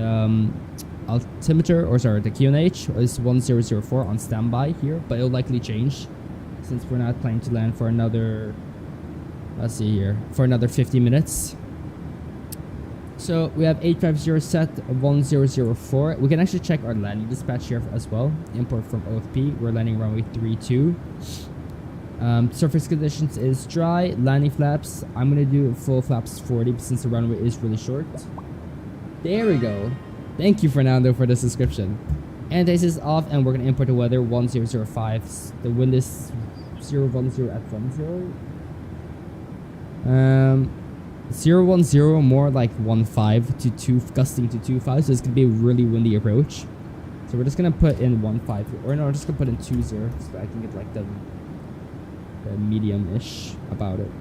altimeter, or sorry, the QNH is 1004 on standby here, but it'll likely change since we're not planning to land for another, let's see here, for another 50 minutes. So we have 850 set 1004. We can actually check our landing dispatch here as well. Import from OFP. We're landing runway 32. Surface conditions is dry. Landing flaps, I'm gonna do full flaps 40 since the runway is really short. There we go. Thank you, Fernando, for this description. Anti-ice is off, and we're going to import the weather 1005. The wind is 010 at 10. 010 more like 15 to 2, gusting to 25. So it's going to be a really windy approach. So we're just going to put in 15, or no, we're just going to put in 20 so I can get like the medium-ish about it.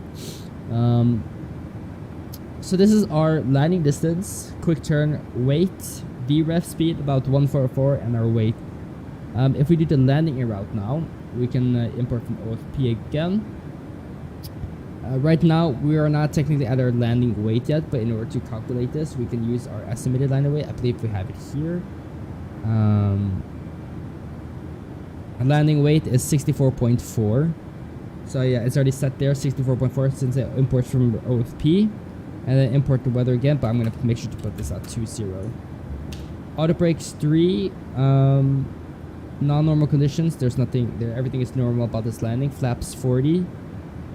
So this is our landing distance, quick turn, weight, VREF speed about 144, and our weight. If we do the landing route now, we can import from OFP again. Right now, we are not technically at our landing weight yet, but in order to calculate this, we can use our estimated landing weight. I believe we have it here. Our landing weight is 64.4. So yeah, it's already set there, 64.4, since it imports from OFP. And then import the weather again, but I'm going to make sure to put this at 20. Auto brakes 3. Non-normal conditions, there's nothing there. Everything is normal about this landing. Flaps 40.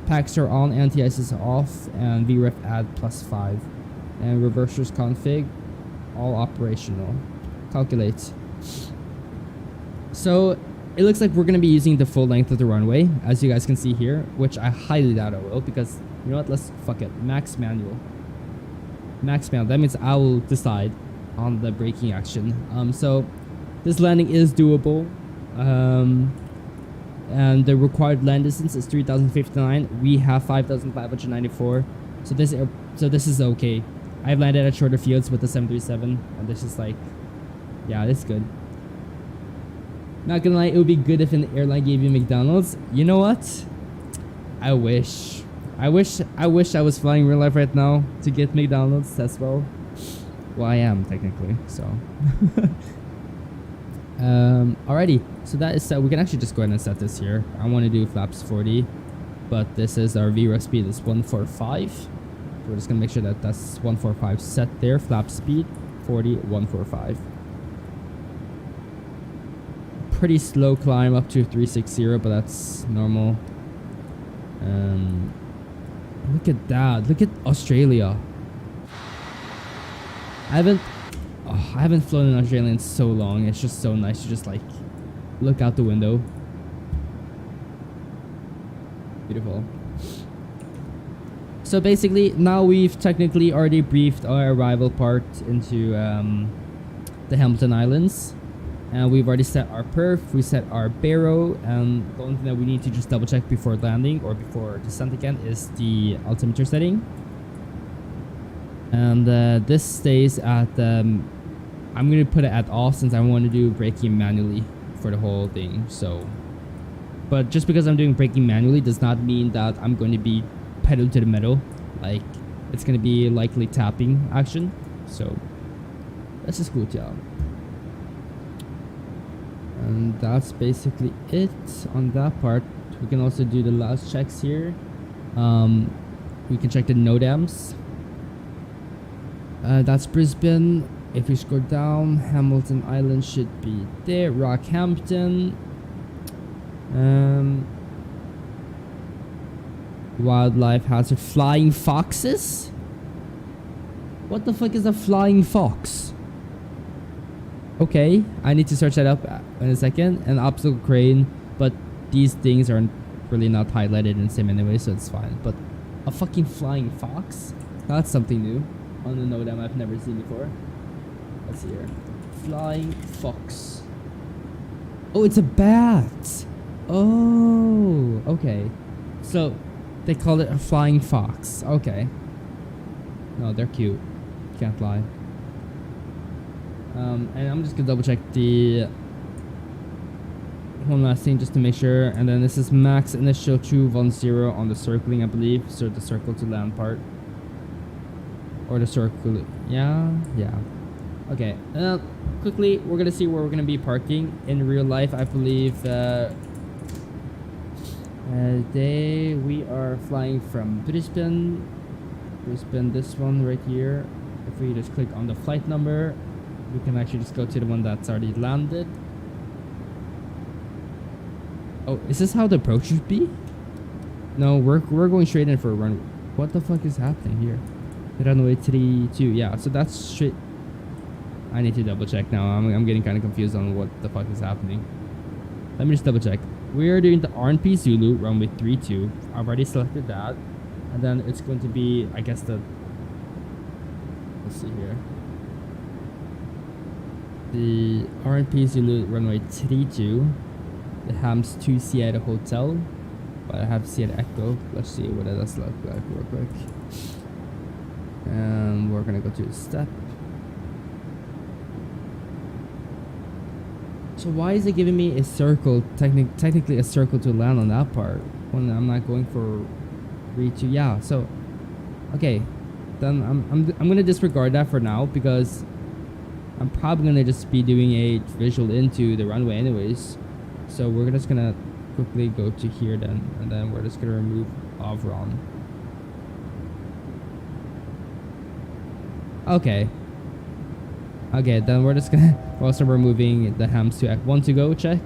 Packs are on, anti-ice is off, and VREF add +5. And reversers config, all operational. Calculate. So it looks like we're going to be using the full length of the runway, as you guys can see here, which I highly doubt I will, because you know what, let's fuck it. Max manual. Max manual. That means I will decide on the braking action. So this landing is doable. And the required land distance is 3,059. We have 5,594. So this is okay. I've landed at shorter fields with the 737, and this is like, yeah, that's good. Not gonna lie, it would be good if an airline gave you McDonald's. You know what? I wish. I wish I was flying in real life right now to get McDonald's as well. Well, I am technically, so. Alrighty, so that is set. We can actually just go ahead and set this here. I want to do flaps 40, but this is our VREF speed is 145. We're just gonna make sure that that's 145 set there. Flap speed 40, 145. Pretty slow climb up to 360, but that's normal. Look at that. Look at Australia. I haven't flown in Australia in so long. It's just so nice to just like look out the window. Beautiful. So basically, now we've technically already briefed our arrival part into the Hamilton Islands. And we've already set our perf, we set our baro, and the only thing that we need to just double check before landing or before descent again is the altimeter setting. And this stays at, I'm going to put it at off since I want to do braking manually for the whole thing. So, but just because I'm doing braking manually does not mean that I'm going to be pedal to the metal. Like, it's going to be likely tapping action. So, that's just cool, y'all. And that's basically it on that part. We can also do the last checks here. We can check the NODAMs. That's Brisbane. If we scroll down, Hamilton Island should be there. Rockhampton. Wildlife hazard. Flying foxes? What the fuck is a flying fox? Okay, I need to search that up in a second. An obstacle crane, but these things are really not highlighted in sim anyway, so it's fine. But a fucking flying fox? That's something new on the NODAM I've never seen before. Let's see here. Flying fox. Oh, it's a bat. Oh, okay. So they call it a flying fox. Okay. No, they're cute. Can't lie. And I'm just gonna double check the one last thing just to make sure. And then this is max initial 210 on the circling, I believe. So the circle to land part. Or the circle. Yeah. Okay. Quickly, we're gonna see where we're gonna be parking in real life. I believe we are flying from Brisbane. This one right here. If we just click on the flight number, we can actually just go to the one that's already landed. Oh, is this how the approach should be? No, we're going straight in for a run. What the fuck is happening here? Runway 32. Yeah, so that's straight. I need to double check now. I'm getting kind of confused on what the fuck is happening. Let me just double check. We're doing the RNP Zulu runway 32. I've already selected that, and then it's going to be, I guess, the. Let's see here. The RNP Zulu runway 32. The Hams to Sierra Hotel. But I have Sierra Echo. Let's see what it does look like real quick. And we're gonna go to the step. So why is it giving me a circle? Technically a circle to land on that part when I'm not going for reach. Yeah. So okay, then I'm gonna disregard that for now because I'm probably gonna just be doing a visual into the runway anyways. So we're just gonna quickly go to here then, and then we're just gonna remove Avron. Okay, then we're just gonna also removing the hams to Act 1 to go check.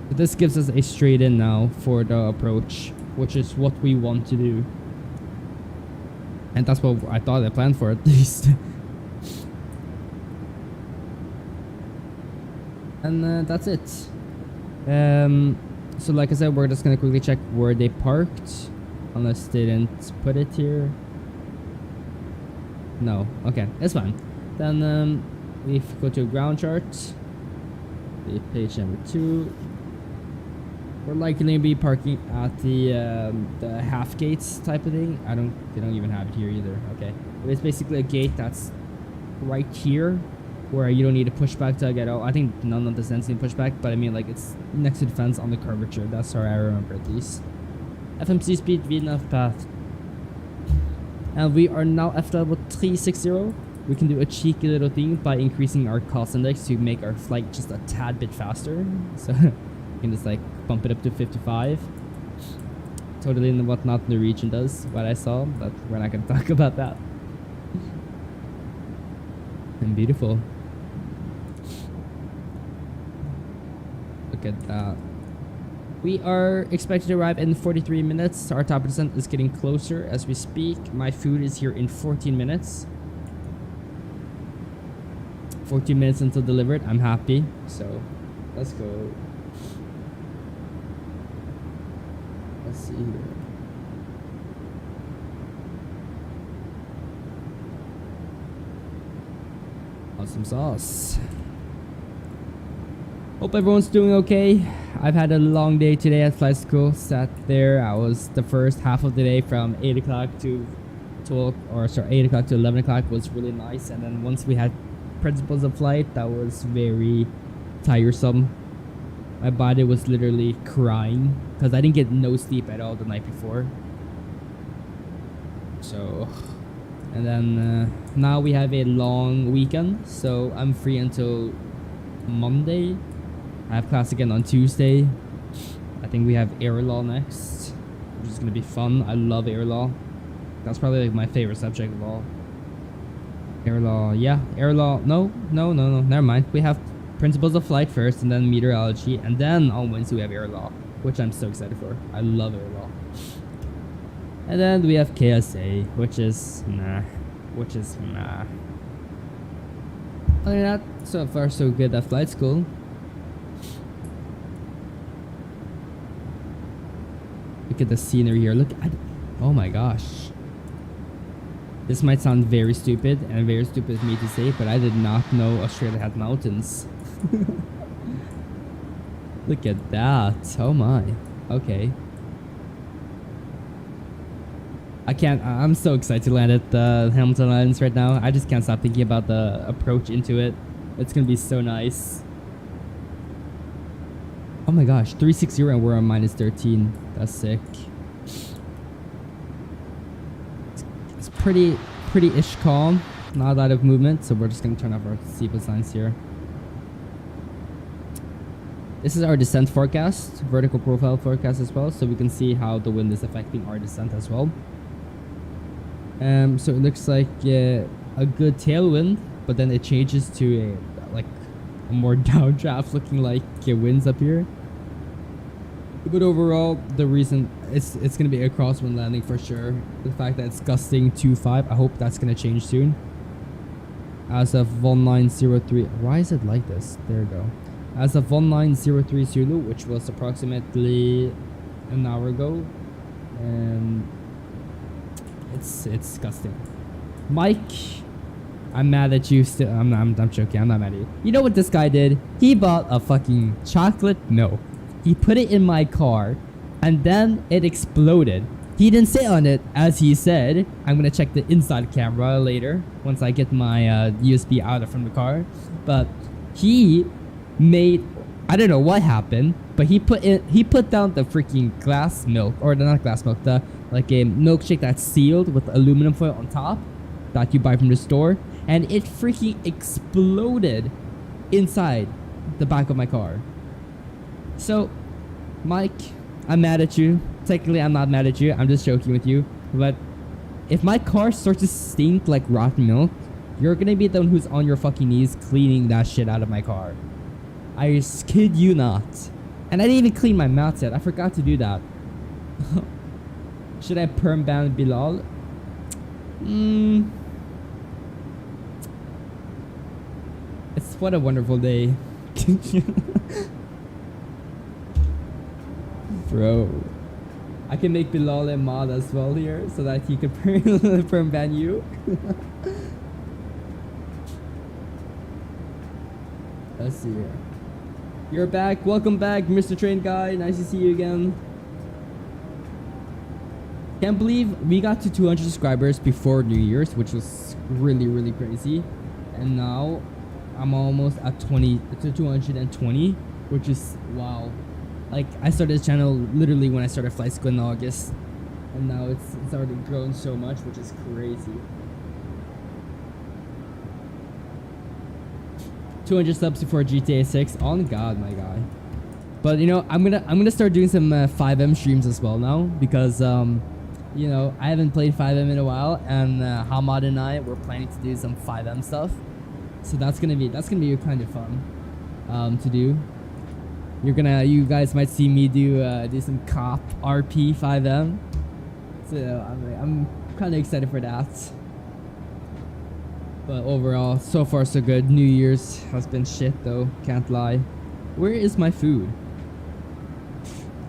But this gives us a straight in now for the approach, which is what we want to do. And that's what I thought I planned for at least. And that's it. So like I said, we're just gonna quickly check where they parked, unless they didn't put it here. No, okay, it's fine. Then we go to ground chart. The page number 2. We're likely to be parking at the half gates type of thing. They don't even have it here either. Okay, but it's basically a gate that's right here, where you don't need a pushback to get out. I think none of the sense need pushback, but I mean like it's next to the fence on the curvature. That's how I remember at least. FMC speed, VNF path. And we are now at level 360. We can do a cheeky little thing by increasing our cost index to make our flight just a tad bit faster. So we can just like bump it up to 55. Totally in what not the region does, what I saw, but we're not gonna talk about that. And beautiful. Look at that. We are expected to arrive in 43 minutes. Our top percent is getting closer as we speak. My food is here in 14 minutes. 14 minutes until delivered. I'm happy. So let's go. Let's see here. Awesome sauce. Hope everyone's doing okay. I've had a long day today at flight school. Sat there. I was the first half of the day from 8 o'clock to 8 o'clock to 11 o'clock was really nice. And then once we had principles of flight, that was very tiresome. My body was literally crying because I didn't get no sleep at all the night before. So, and then now we have a long weekend, so I'm free until Monday. I have class again on Tuesday. I think we have air law next, which is gonna be fun. I love air law. That's probably like my favorite subject of all. Air law, yeah, air law. No, never mind. We have principles of flight first, and then meteorology, and then on Wednesday we have air law, which I'm so excited for. I love air law. And then we have KSA, which is nah. Other than that, so far so good at flight school. Look at the scenery here. Look at, oh my gosh. This might sound very stupid and very stupid of me to say, but I did not know Australia had mountains. Look at that. Oh my. Okay. I'm so excited to land at the Hamilton Islands right now. I just can't stop thinking about the approach into it. It's gonna be so nice. Oh my gosh, 360 and we're on minus 13. That's sick. It's pretty-ish calm. Not a lot of movement, so we're just gonna turn off our seatbelt signs here. This is our descent forecast, vertical profile forecast as well, so we can see how the wind is affecting our descent as well. So it looks like a good tailwind, but then it changes to a more downdraft looking like winds up here. But overall, the reason it's gonna be a crosswind landing for sure. The fact that it's gusting 2.5, I hope that's gonna change soon. As of 1903, why is it like this? There we go. As of 1903 Zulu, which was approximately an hour ago, and it's gusting. Mike, I'm mad at you still. I'm joking. I'm not mad at you. You know what this guy did? He bought a fucking chocolate milk. He put it in my car, and then it exploded. He didn't sit on it, as he said. I'm gonna check the inside camera later once I get my USB out from the car. But he made, I don't know what happened, but he put down the freaking glass milk, or not glass milk, the like a milkshake that's sealed with aluminum foil on top that you buy from the store, and it freaking exploded inside the back of my car. So, Mike, I'm mad at you. Technically, I'm not mad at you. I'm just joking with you. But if my car starts to stink like rotten milk, you're gonna be the one who's on your fucking knees cleaning that shit out of my car. I kid you not. And I didn't even clean my mouth yet. I forgot to do that. Should I perm ban Bilal? It's what a wonderful day. Bro. I can make Bilal a mod as well here so that he could perm ban you. Let's see here. You're back. Welcome back, Mr. Train Guy. Nice to see you again. Can't believe we got to 200 subscribers before New Year's, which was really, really crazy. And now I'm almost at 220, which is wow. Like, I started this channel literally when I started flight school in August, and now it's already grown so much, which is crazy. 200 subs before GTA 6. On God, my guy. But you know, I'm gonna start doing some 5M streams as well now, because you know, I haven't played 5M in a while, and Hamad and I were planning to do some 5M stuff. So that's gonna be kind of fun to do. You guys might see me do some cop RP 5M. So I'm kind of excited for that. But overall, so far so good. New Year's has been shit though, can't lie. Where is my food?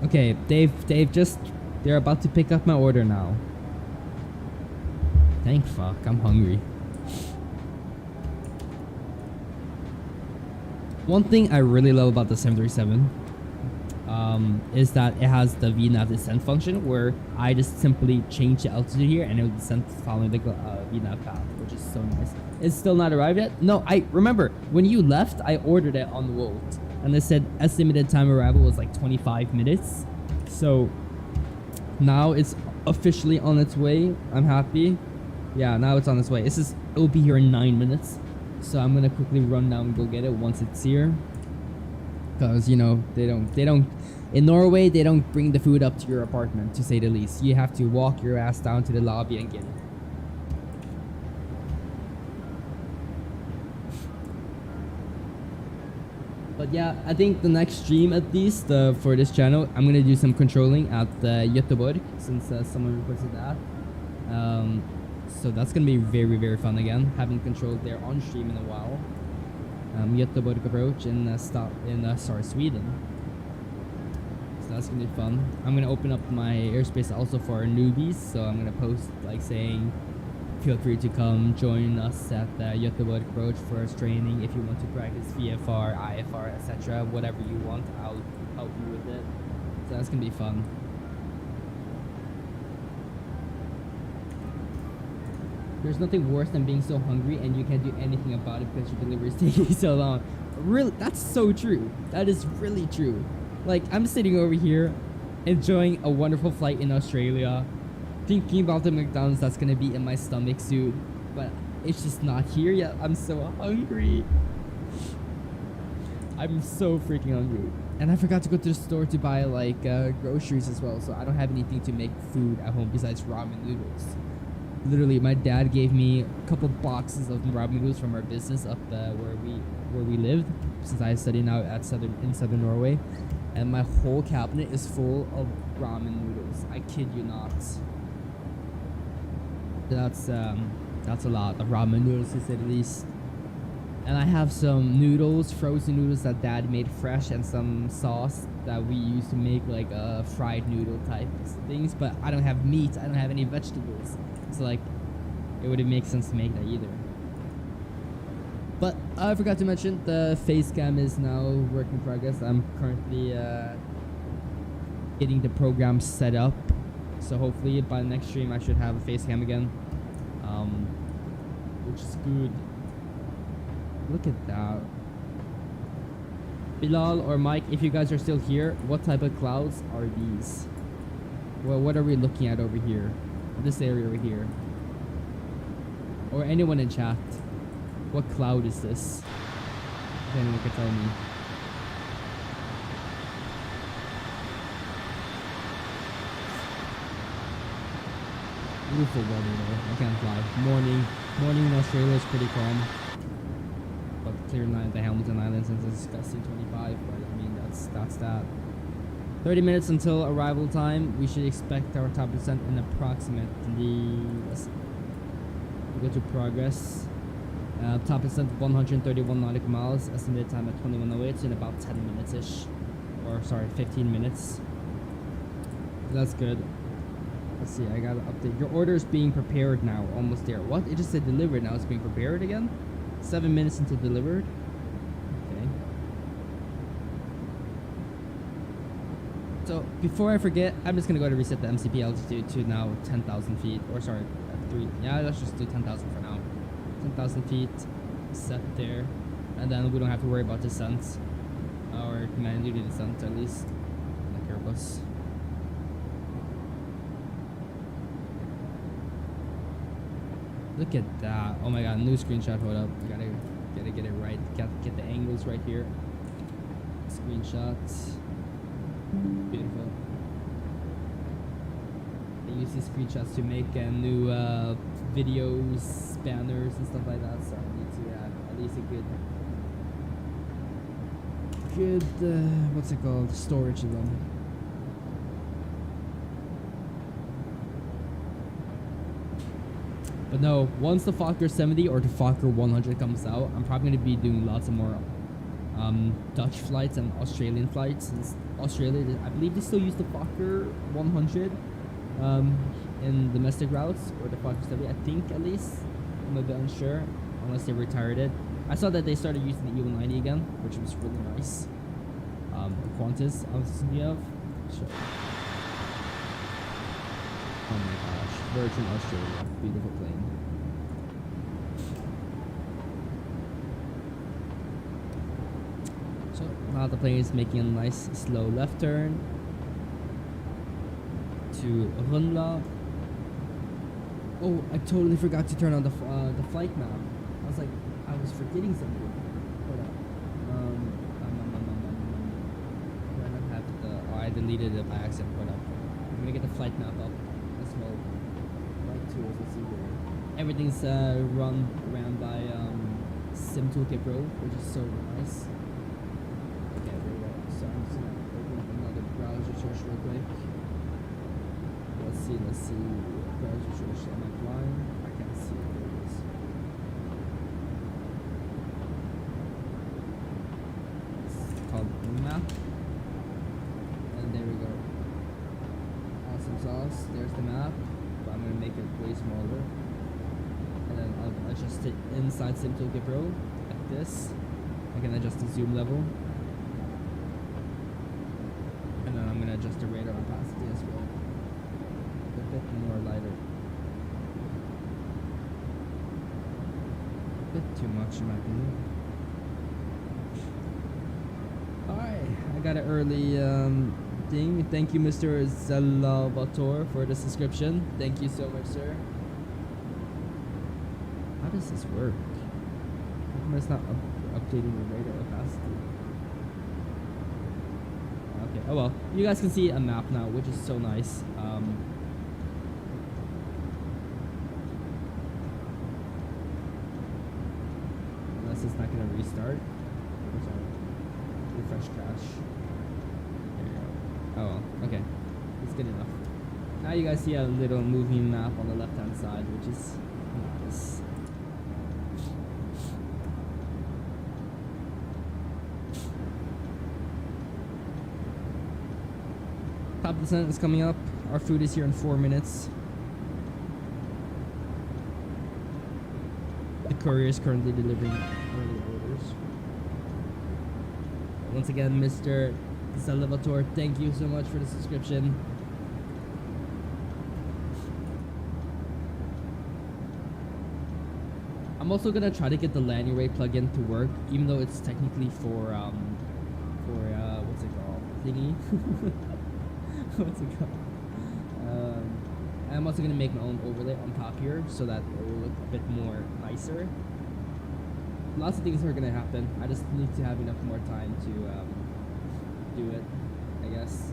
Okay, they're about to pick up my order now. Thank fuck, I'm hungry. One thing I really love about the 737 is that it has the VNAV descent function, where I just simply change the altitude here and it will descend following the VNAV path, which is so nice. It's still not arrived yet? No, I remember when you left, I ordered it on Wolt, and they said estimated time arrival was like 25 minutes. So now it's officially on its way. I'm happy. Yeah, now it's on its way. It'll be here in 9 minutes. So I'm gonna quickly run down and go get it once it's here. Cause you know, they don't in Norway they don't bring the food up to your apartment, to say the least. You have to walk your ass down to the lobby and get it. But yeah, I think the next stream, at least for this channel, I'm gonna do some controlling at Göteborg, since someone requested that. So that's gonna be very, very fun again. Haven't controlled there on stream in a while. Göteborg approach in Sweden. So that's gonna be fun. I'm gonna open up my airspace also for newbies. So I'm gonna post like saying, feel free to come join us at the Göteborg approach first training if you want to practice VFR, IFR, etc. Whatever you want, I'll help you with it. So that's gonna be fun. There's nothing worse than being so hungry and you can't do anything about it because your delivery is taking so long. Really, that's so true. That is really true. Like, I'm sitting over here enjoying a wonderful flight in Australia, thinking about the McDonald's that's gonna be in my stomach soon, but it's just not here yet. I'm so hungry. I'm so freaking hungry. And I forgot to go to the store to buy like groceries as well, so I don't have anything to make food at home besides ramen noodles. Literally, my dad gave me a couple boxes of ramen noodles from our business up where we lived, since I study now at in southern Norway, and my whole cabinet is full of ramen noodles. I kid you not. That's a lot of ramen noodles, to say the least. And I have some noodles, frozen noodles that Dad made fresh, and some sauce that we used to make like fried noodle type things. But I don't have meat. I don't have any vegetables. So like, it wouldn't make sense to make that either. But I forgot to mention the face cam is now work in progress. I'm currently getting the program set up. So hopefully by the next stream I should have a face cam again, which is good. Look at that. Bilal or Mike, if you guys are still here, what type of clouds are these? Well, what are we looking at over here? This area over here. Or anyone in chat, what cloud is this? If anyone can tell me. Beautiful weather though, I can't lie. Morning in Australia is pretty calm. But clear night at the Hamilton Islands and it's disgusting 25, but I mean that's that. 30 minutes until arrival time. We should expect our top descent in approximately, let's see. We go to progress. Top descent 131 nautical miles. Estimated time at 21:08, so in about 10 minutes ish. Or sorry, 15 minutes. That's good. Let's see, I gotta update. Your order is being prepared now. Almost there. What? It just said delivered. Now it's being prepared again? 7 minutes until delivered? Okay. So, before I forget, I'm just gonna go to reset the MCP altitude to now 10,000 feet. Or sorry, 3. Yeah, let's just do 10,000 for now. 10,000 feet. Set there. And then we don't have to worry about descent. Or manually descent, at least. screenshots. Look at that. Oh my god, new screenshot. Hold up. Gotta get it right. Gotta get the angles right here. Screenshots. Beautiful. I use these screenshots to make new videos, banners, and stuff like that. So I need to have at least a good what's it called? Storage of them. But no, once the Fokker 70 or the Fokker 100 comes out, I'm probably going to be doing lots of more Dutch flights and Australian flights. Since Australia, I believe they still use the Fokker 100 in domestic routes, or the Fokker 70, I think at least. I'm a bit unsure, unless they retired it. I saw that they started using the E190 again, which was really nice. The Qantas I was thinking of. Sure. Oh my gosh, Virgin Australia, beautiful plane. So now the plane is making a nice slow left turn to Runla. Oh, I totally forgot to turn on the flight map. I was like, I was forgetting something. Hold up. Do I not have the? Oh, I deleted it by accident. Hold up. I'm gonna get the flight map up. Well, right tools, let's see here. Everything's run around by Sim Toolkit Pro, which is so nice. Okay, there we go. So I'm just gonna open up another browser search real quick. Let's see. Browser search, am I blind? I can't see it. There it is. It's called map. And there we go. Awesome sauce. There's the map, but I'm gonna make it way smaller, and then I'll adjust it inside Sim Toolkit Pro like this. I can adjust the zoom level, and then I'm gonna adjust the radar opacity as well, a bit more lighter. A bit too much in my opinion. Alright, I got an early thing. Thank you, Mr. Zalabator, for the subscription. Thank you so much, sir. How does this work? How come it's not updating the radar opacity? Okay, oh well. You guys can see a map now, which is so nice. Unless it's not going to restart. Refresh cache. Oh well, okay. It's good enough. Now you guys see a little moving map on the left hand side, which is nice. Top descent is coming up. Our food is here in 4 minutes. The courier is currently delivering early orders. Once again, Mr. Salvatore, thank you so much for the subscription. I'm also gonna try to get the landing rate plugin to work, even though it's technically for what's it called? Thingy. What's it called? I'm also gonna make my own overlay on top here so that it will look a bit more nicer. Lots of things are gonna happen. I just need to have enough more time to do it, I guess.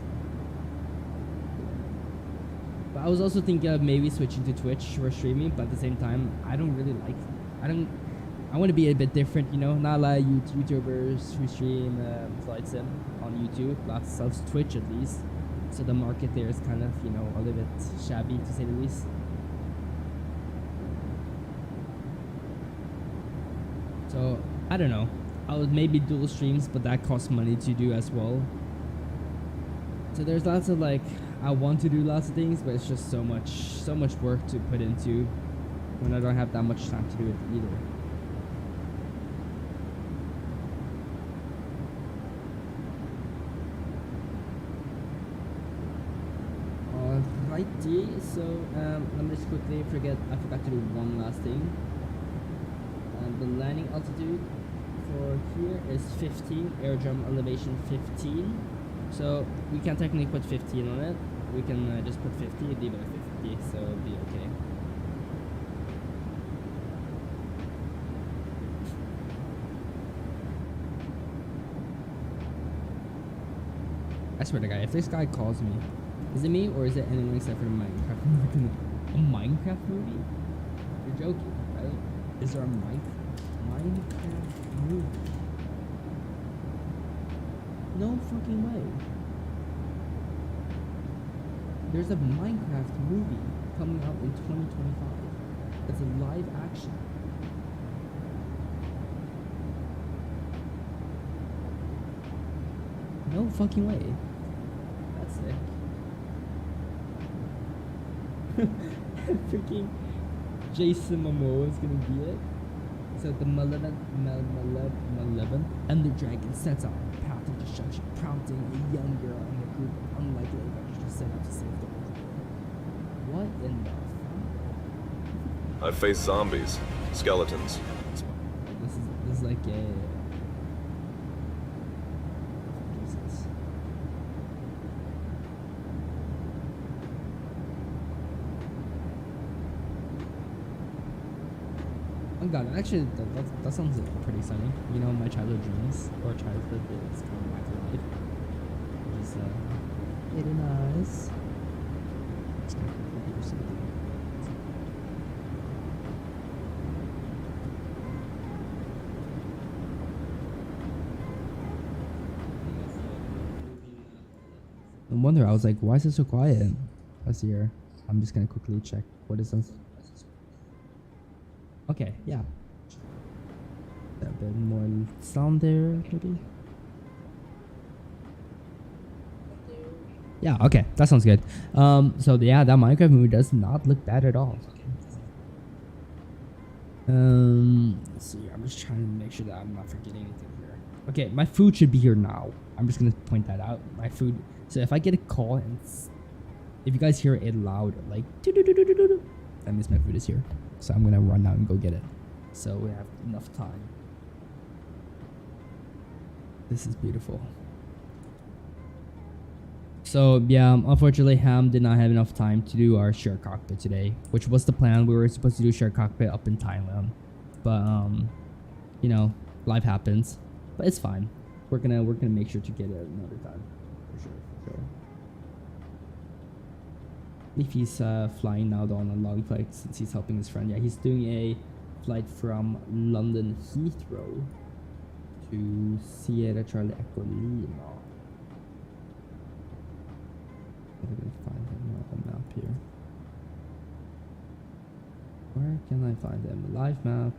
But I was also thinking of maybe switching to Twitch for streaming, but at the same time, I want to be a bit different, you know, not like YouTubers who stream flight sim on YouTube, lots of Twitch at least. So the market there is kind of, you know, a little bit shabby to say the least. So I don't know. I would maybe dual streams, but that costs money to do as well. So there's lots of like, I want to do lots of things, but it's just so much work to put into when I don't have that much time to do it either. Alrighty, so let me just quickly I forgot to do one last thing. The landing altitude for here is 15, airdrome elevation 15, So we can technically put 15 on it. We can just put 50, leave it at 50, so it'll be okay. I swear to God, if this guy calls me, is it me or is it anyone except for the Minecraft movie? A Minecraft movie? You're joking, right? Is there a Minecraft movie? No fucking way. There's a Minecraft movie coming out in 2025. It's a live action. No fucking way. That's sick. Freaking Jason Momoa is gonna be it. So the malevolent and the dragon sets out on a path of destruction, prompting a young girl and a group of unlikely adventurers to set out to save the world. What in the fuck? I've faced zombies, skeletons. This is like a. Jesus. Oh god, actually, that sounds pretty sunny. You know, my childhood dreams or childhood is coming back to life. Which is pretty nice. Just gonna quickly do something. No wonder, I was like, why is it so quiet? Let's see here. I'm just gonna quickly check. What is this? Okay, yeah. A bit more sound there, maybe. Yeah, okay, that sounds good. So yeah, that Minecraft movie does not look bad at all. Let's see. I'm just trying to make sure that I'm not forgetting anything here. Okay, my food should be here now. I'm just gonna point that out. My food. So if I get a call and if you guys hear it loud, like that means my food is here. So I'm gonna run out and go get it. So we have enough time. This is beautiful. So yeah, unfortunately Ham did not have enough time to do our shared cockpit today, which was the plan. We were supposed to do shared cockpit up in Thailand, but you know, life happens. But it's fine. We're gonna make sure to get it another time. For sure. If he's flying now on a long flight since he's helping his friend. Yeah, he's doing a flight from London Heathrow to Sierra Charlie Echo Lima. I'm gonna find him on the map here. Where can I find him? Live map.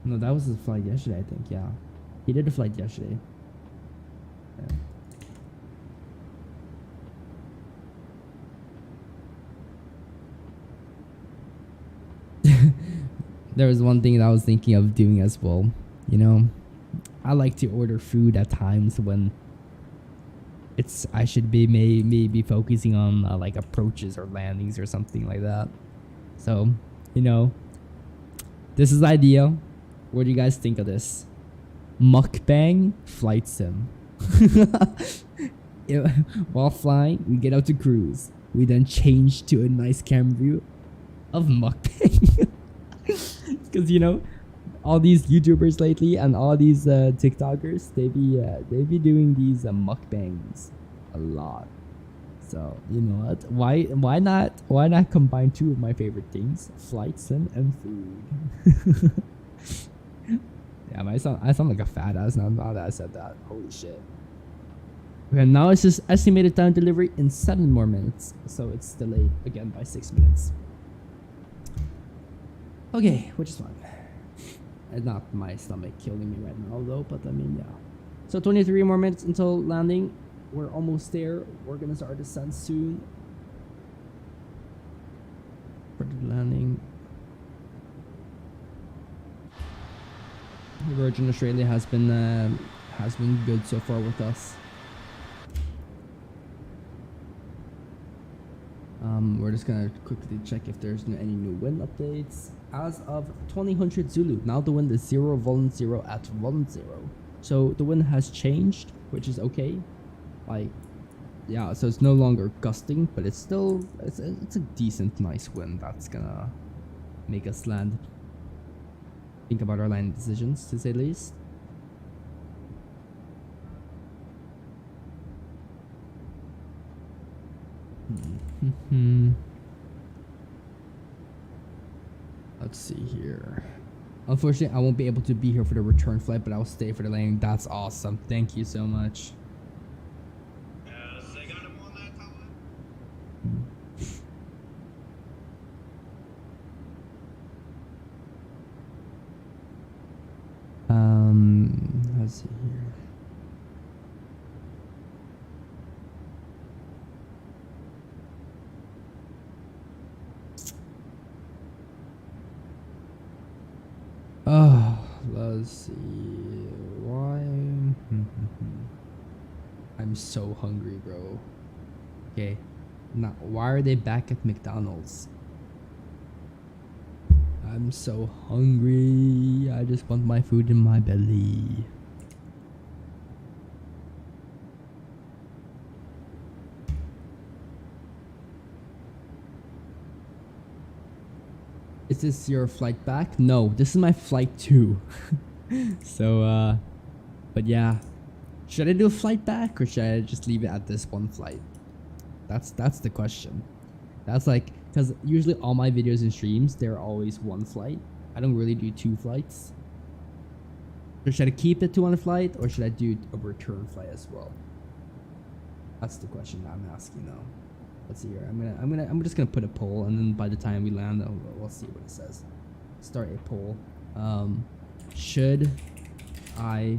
No, that was his flight yesterday, I think. Yeah, he did a flight yesterday. Yeah. There was one thing that I was thinking of doing as well. You know, I like to order food at times when I should be maybe focusing on like approaches or landings or something like that. So, you know, this is the idea. What do you guys think of this? Mukbang flight sim. While flying, we get out to cruise. We then change to a nice camera view of mukbang. Because you know, all these YouTubers lately and all these TikTokers, they be doing these mukbangs a lot. So you know what? Why not combine two of my favorite things: flight sim and food. Yeah, I sound like a fat ass now that I said that. Holy shit. Okay, now it's just estimated time delivery in 7 more minutes, so it's delayed again by 6 minutes. Okay, which is fine. It's not my stomach killing me right now though, but I mean, yeah. So 23 more minutes until landing. We're almost there. We're gonna start descent soon. For the landing. Virgin Australia has been good so far with us. We're just gonna quickly check if there's any new wind updates. As of 2000 Zulu, now the wind is 0 vol 0 at vol 0. So the wind has changed, which is okay. Like, yeah, so it's no longer gusting, but it's still it's a decent, nice wind that's gonna make us land. Think about our landing decisions, to say the least. Let's see here. Unfortunately, I won't be able to be here for the return flight, but I'll stay for the landing. That's awesome. Thank you so much. Let's see here. Oh, let's see. Why? I'm so hungry, bro. Okay. Now, why are they back at McDonald's? I'm so hungry. I just want my food in my belly. Is this your flight back? No, this is my flight too. So, but yeah. Should I do a flight back or should I just leave it at this one flight? That's the question. That's like, because usually all my videos and streams, they're always one flight. I don't really do 2 flights. So should I keep it to 1 flight or should I do a return flight as well? That's the question that I'm asking now. Let's see here. I'm just gonna put a poll, and then by the time we land, we'll see what it says. Start a poll. Should I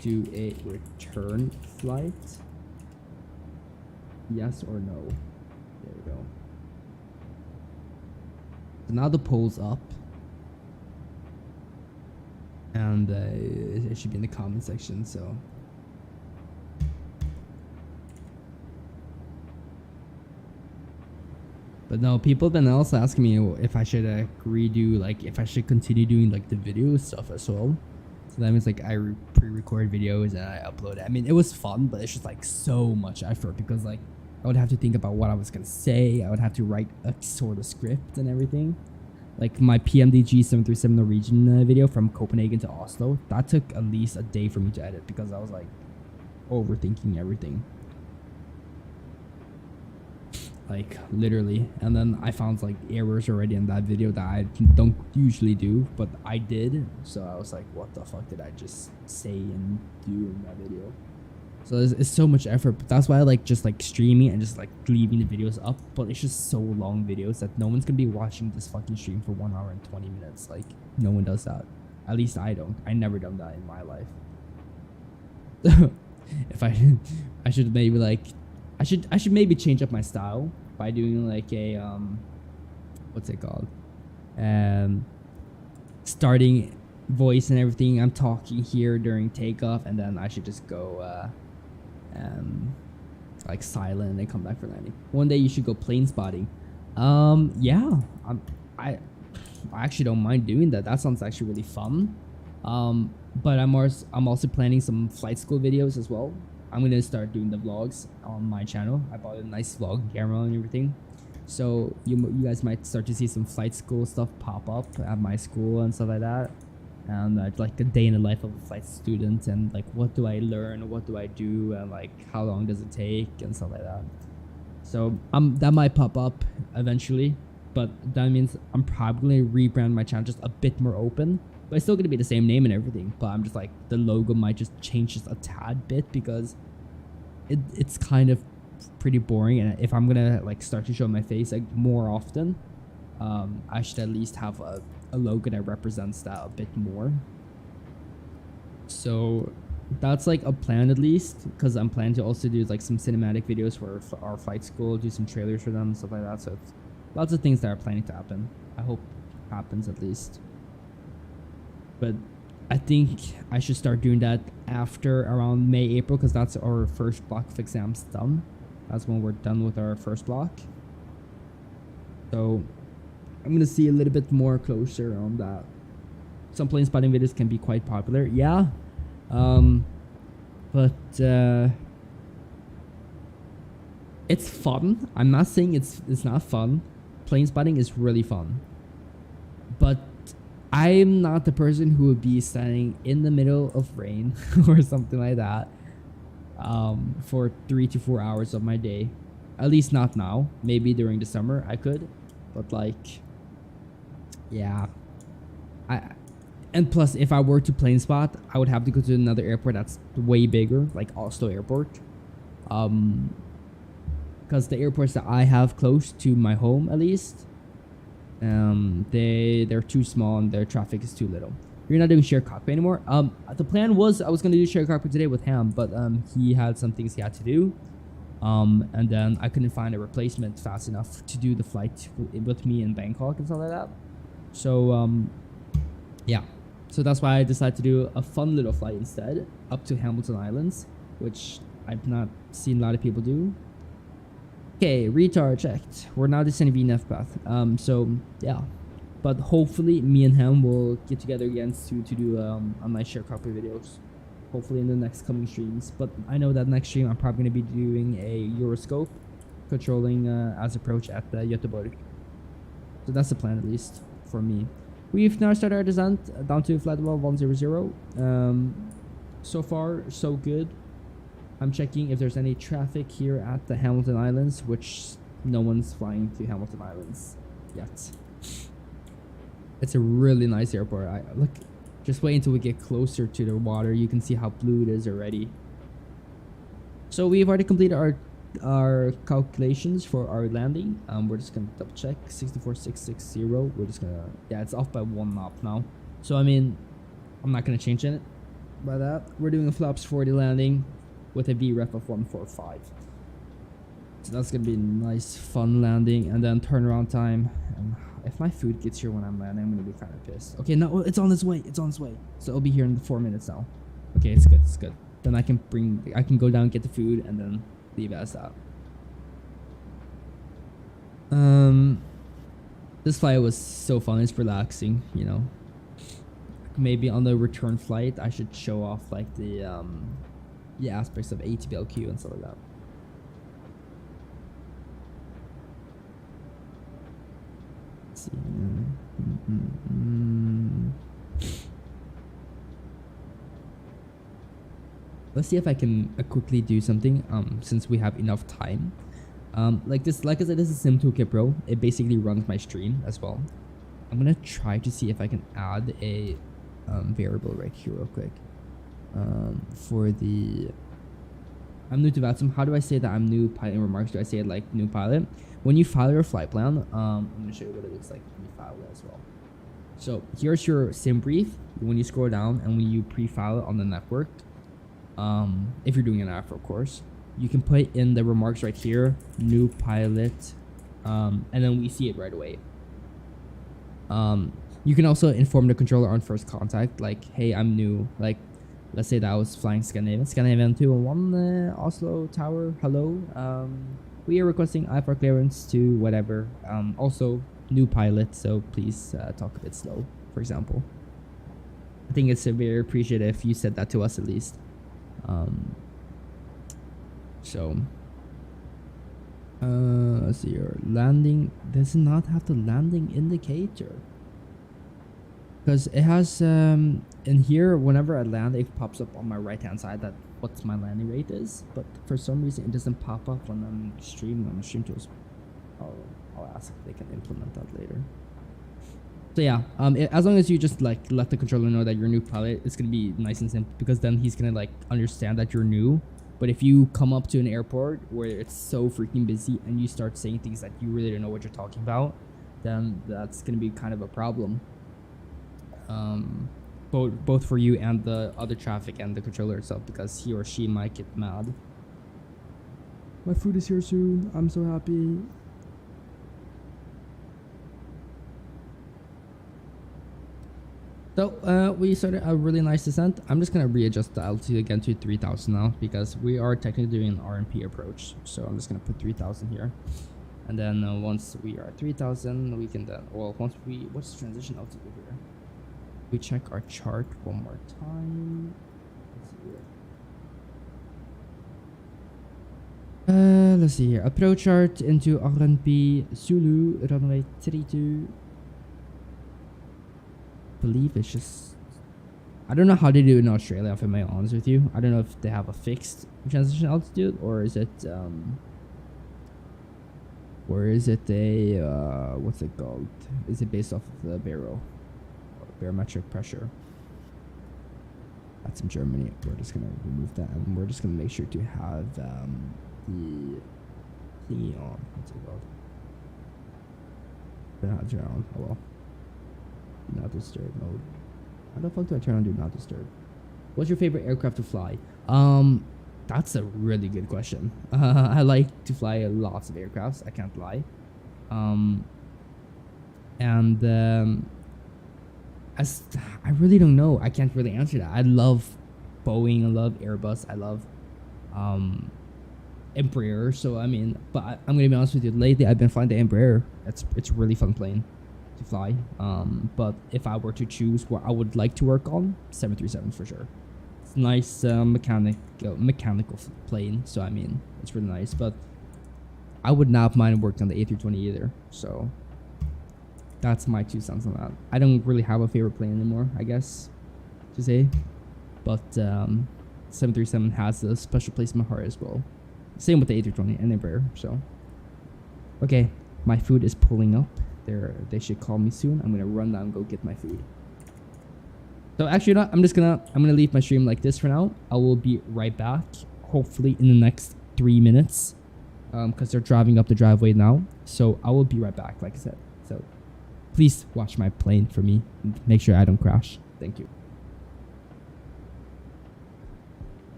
do a return flight? Yes or no? There we go. So now the poll's up, and it should be in the comment section. So. But no, people have been also asking me if I should redo, like, if I should continue doing like the video stuff as well. So that means like I pre-record videos and I upload it. I mean, it was fun, but it's just like so much effort because like I would have to think about what I was gonna say. I would have to write a sort of script and everything. Like my Pmdg 737 Norwegian video from Copenhagen to Oslo, that took at least a day for me to edit because I was like overthinking everything. Like literally, and then I found like errors already in that video that I don't usually do, but I did. So I was like, what the fuck did I just say and do in that video? So it's so much effort, but that's why I like just like streaming and just like leaving the videos up. But it's just so long videos that no one's gonna be watching this fucking stream for 1 hour and 20 minutes. Like no one does that. At least I don't. I never done that in my life. If I should maybe like I should maybe change up my style by doing like a what's it called? Starting voice and everything. I'm talking here during takeoff, and then I should just go like silent and then come back for landing. One day you should go plane spotting. Yeah, I actually don't mind doing that. That sounds actually really fun. But I'm also planning some flight school videos as well. I'm gonna start doing the vlogs on my channel. I bought a nice vlog camera and everything, so you guys might start to see some flight school stuff pop up at my school and stuff like that, and like a day in the life of a flight student, and like what do I learn, what do I do, and like how long does it take and stuff like that. So that might pop up eventually, but that means I'm probably gonna rebrand my channel just a bit more open. But it's still going to be the same name and everything. But I'm just like, the logo might just change just a tad bit because it's kind of pretty boring. And if I'm going to like start to show my face like more often, I should at least have a logo that represents that a bit more. So that's like a plan at least, because I'm planning to also do like some cinematic videos for our flight school, do some trailers for them and stuff like that. So it's lots of things that are planning to happen. I hope it happens at least. But I think I should start doing that after around May, April, because that's our first block of exams done. That's when we're done with our first block. So I'm gonna see a little bit more closer on that. Some plane spotting videos can be quite popular, yeah. But it's fun. I'm not saying it's not fun. Plane spotting is really fun. But I'm not the person who would be standing in the middle of rain or something like that for 3 to 4 hours of my day. At least not now. Maybe during the summer I could, but like, yeah. And plus, if I were to plane spot, I would have to go to another airport that's way bigger, like Oslo Airport. Because the airports that I have close to my home, at least, they're too small and their traffic is too little. You're not doing shared cockpit anymore. The plan was I was gonna do shared cockpit today with Ham, but he had some things he had to do. And then I couldn't find a replacement fast enough to do the flight with me in Bangkok and stuff like that. So yeah. So that's why I decided to do a fun little flight instead, up to Hamilton Islands, which I've not seen a lot of people do. Okay, retard checked. We're now descending VNF path. So yeah, but hopefully me and him will get together again to do a nice share copy videos. Hopefully in the next coming streams. But I know that next stream I'm probably gonna be doing a Euroscope, controlling as approach at Göteborg. So that's the plan, at least for me. We've now started our descent down to flight level 100. So far, so good. I'm checking if there's any traffic here at the Hamilton Islands, which no one's flying to Hamilton Islands yet. It's a really nice airport. Look, just wait until we get closer to the water. You can see how blue it is already. So we've already completed our calculations for our landing. We're just gonna double check 64660. We're just gonna, yeah, it's off by 1 knot now. So I mean, I'm not gonna change it by that. We're doing a flaps 40 landing with a VREF of 145. So that's gonna be a nice fun landing. And then turnaround time, if my food gets here when I'm landing, I'm gonna be kind of pissed. Okay, no, it's on its way, so it'll be here in 4 minutes now. Okay, it's good. Then I can go down, get the food, and then leave as that. This flight was so fun. It's relaxing, you know. Maybe on the return flight I should show off like the aspects of ATBLQ and stuff like that. Let's see. Let's see if I can quickly do something since we have enough time. Like I said, this is Sim Toolkit Pro. It basically runs my stream as well. I'm gonna try to see if I can add a variable right here real quick. For the, I'm new to Vatsim. How do I say that I'm new pilot in remarks? Do I say it like new pilot? When you file your flight plan, I'm gonna show you what it looks like when you file it as well. So here's your sim brief. When you scroll down and when you pre-file it on the network, if you're doing an AFRA, of course, you can put in the remarks right here, new pilot, and then we see it right away. You can also inform the controller on first contact, like, hey, I'm new. Like, let's say that I was flying Scandinavian 211 Oslo Tower, hello. We are requesting IFR clearance to whatever. Also, new pilot, so please talk a bit slow, for example. I think it's very appreciative if you said that to us at least. Let's see here. Landing does not have the landing indicator. Because it has, in here, whenever I land, it pops up on my right-hand side that what my landing rate is. But for some reason, it doesn't pop up when I'm streaming on the stream tools. I'll ask if they can implement that later. So yeah, as long as you just like let the controller know that you're a new pilot, it's gonna be nice and simple because then he's gonna like understand that you're new. But if you come up to an airport where it's so freaking busy and you start saying things that you really don't know what you're talking about, then that's gonna be kind of a problem. Both for you and the other traffic and the controller itself, because he or she might get mad. My food is here soon. I'm so happy. So we started a really nice descent. I'm just gonna readjust the altitude again to 3,000 now because we are technically doing an RMP approach. So I'm just gonna put 3,000 here. And then once we are at 3,000, we can then, well, what's the transition altitude here? We check our chart one more time. Let's see here. Let's see here. Approach chart into RNP Zulu, runway 32. Believe it's just, I don't know how they do it in Australia, if I'm being honest with you. I don't know if they have a fixed transition altitude, or is it a what's it called? Is it based off of the barometric pressure? That's in Germany. We're just gonna remove that, and we're just gonna make sure to have the thingy on. What's it called? Not turn on. Oh well. Do not disturb mode. How the fuck do I turn on do not disturb? What's your favorite aircraft to fly? That's a really good question. I like to fly lots of aircrafts. I can't lie. As I really don't know. I can't really answer that. I love Boeing. I love Airbus. I love Embraer. So I mean, but I'm gonna be honest with you. Lately, I've been flying the Embraer. It's a really fun plane to fly. But if I were to choose what I would like to work on, 737 for sure. It's nice mechanical plane. So I mean, it's really nice. But I would not mind working on the A320 either. So that's my 2 cents on that. I don't really have a favorite plane anymore, I guess, to say. But 737 has a special place in my heart as well. Same with the A320 and Embraer. So, okay, my food is pulling up. They should call me soon. I'm gonna run down and go get my food. So actually, not. I'm gonna leave my stream like this for now. I will be right back. Hopefully in the next 3 minutes, because they're driving up the driveway now. So I will be right back, like I said. So please watch my plane for me and make sure I don't crash. Thank you.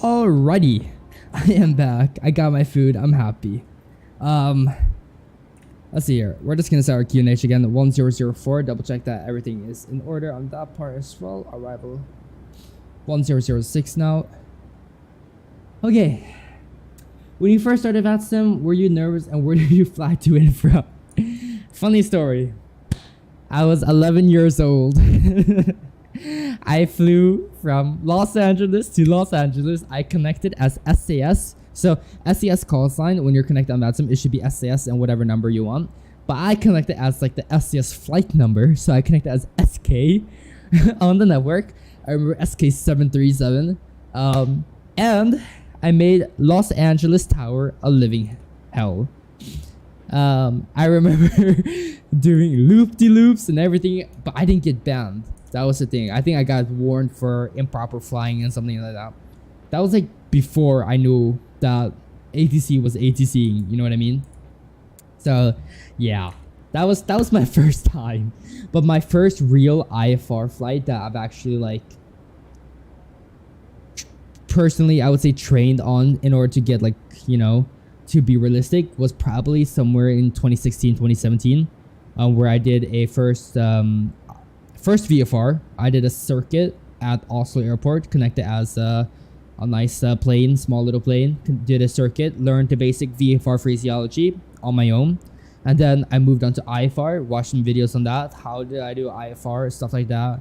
Alrighty, I am back. I got my food. I'm happy. Let's see here. We're just gonna start our QNH again. 1004. Double check that everything is in order on that part as well. Arrival 1006 now. Okay. When you first started Vatsim, were you nervous and where did you fly to and from? Funny story. I was 11 years old. I flew from Los Angeles to Los Angeles. I connected as SAS. So SAS call sign, when you're connected on Vatsim, it should be SAS and whatever number you want. But I connected as like the SAS flight number. So I connected as SK on the network. I remember SK737. And I made Los Angeles Tower a living hell. I remember doing loop-de-loops and everything, but I didn't get banned. That was the thing. I think I got warned for improper flying and something like that. That was like before I knew that ATC was ATC, you know what I mean? So yeah, that was my first time. But my first real IFR flight that I've actually like personally, I would say, trained on in order to get like, you know, to be realistic, was probably somewhere in 2016, 2017, where I did a first VFR. I did a circuit at Oslo Airport, connected as a nice plane, small little plane. Did a circuit, learned the basic VFR phraseology on my own, and then I moved on to IFR, watched some videos on that. How did I do IFR, stuff like that,